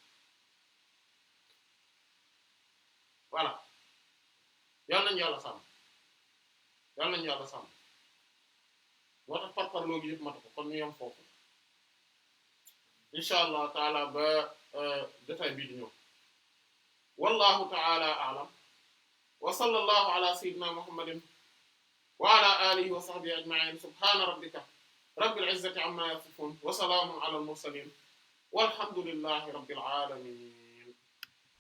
voilà yal nañu yàlla sàmm yal nañu yàlla sàmm moo tax parparloo gi yëpp matu ko kon ñu yem foofu insha allah taala ba détail bii di ñëw wallahu taala a'lam wa sallallahu ala sayyidina muhammadin wa ala alihi wa sahbihi ajma'in subhana rabbika rabbil izzati amma yasifun wa salamun ala al mursalin walhamdulillahi rabbil alamin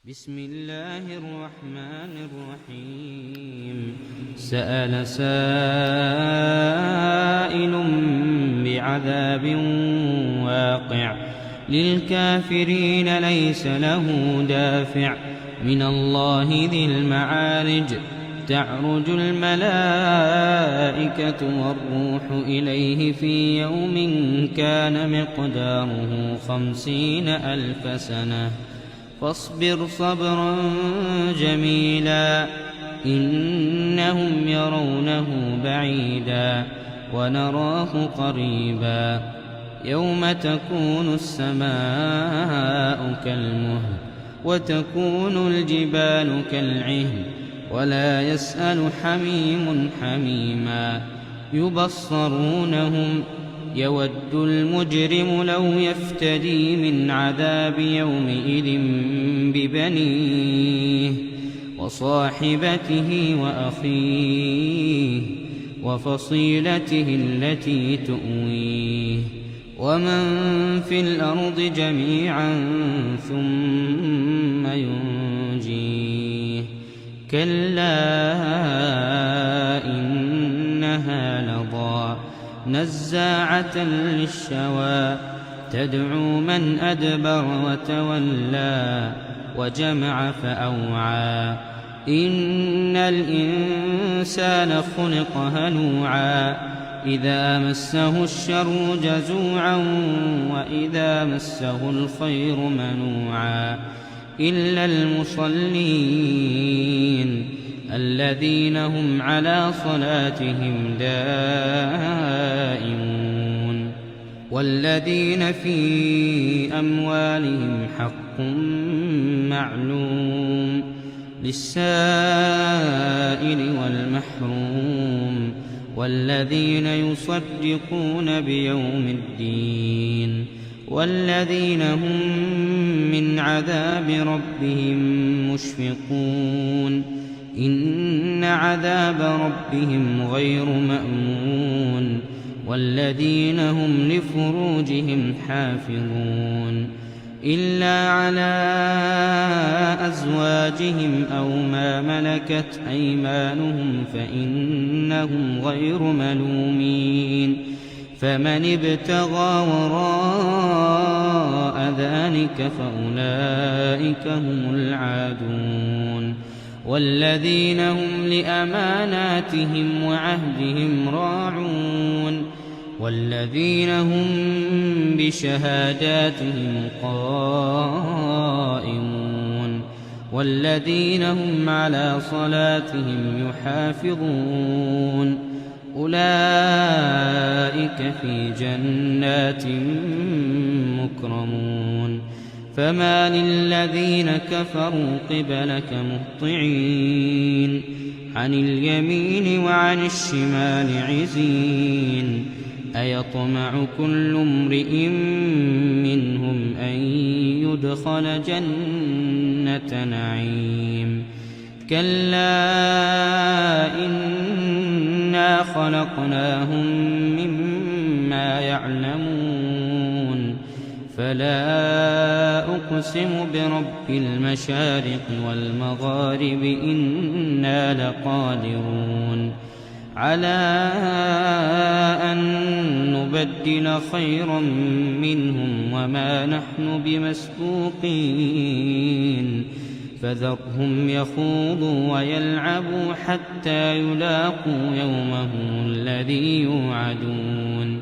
بسم الله الرحمن الرحيم سأل سائل بعذاب واقع للكافرين ليس له دافع من الله ذي المعارج تعرج الملائكة والروح إليه في يوم كان مقداره 50,000 سنة فاصبر صبرا جميلا إنهم يرونه بعيدا ونراه قريبا يوم تكون السماء كالمهل وتكون الجبال كالعهن ولا يسأل حميم حميما يبصرونهم يود المجرم لو يفتدي من عذاب يومئذ ببنيه وصاحبته وأخيه وفصيلته التي تؤويه ومن في الأرض جميعا ثم ينجيه كلا إنها لظى نزاعة للشوى تدعو من أدبر وتولى وجمع فأوعى إن الإنسان خلق هلوعا إذا مسه الشر جزوعا وإذا مسه الخير منوعا إلا المصلين الذين هم على صلاتهم دائمون والذين في أموالهم حق معلوم للسائل والمحروم والذين يصدقون بيوم الدين والذين هم من عذاب ربهم مشفقون إن عذاب ربهم غير مأمون والذين هم لفروجهم حافظون إلا على أزواجهم أو ما ملكت أيمانهم فإنهم غير ملومين فمن ابتغى وراء ذلك فأولئك هم العادون والذين هم لأماناتهم وعهدهم راعون والذين هم بشهاداتهم قائمون والذين هم على صلاتهم يحافظون أولئك في جنات مكرمون فما للذين كفروا قبلك مهطعين عن اليمين وعن الشمال عزين أيطمع كل امرئ منهم أن يدخل جنة نعيم كلا إنا خلقناهم يعلمون فلا أقسم برب المشارق والمغارب إنا لقادرون على أن نبدل خيرا منهم وما نحن بمسبوقين فذرهم يخوضوا ويلعبوا حتى يلاقوا يومهم الذي يوعدون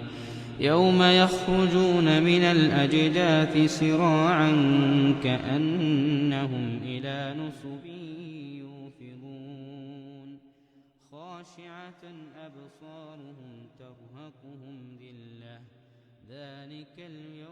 يوم يخرجون من الأجداث سراعا كأنهم إلى نصب يوفضون خاشعة أبصارهم ترهقهم ذلة ذلك اليوم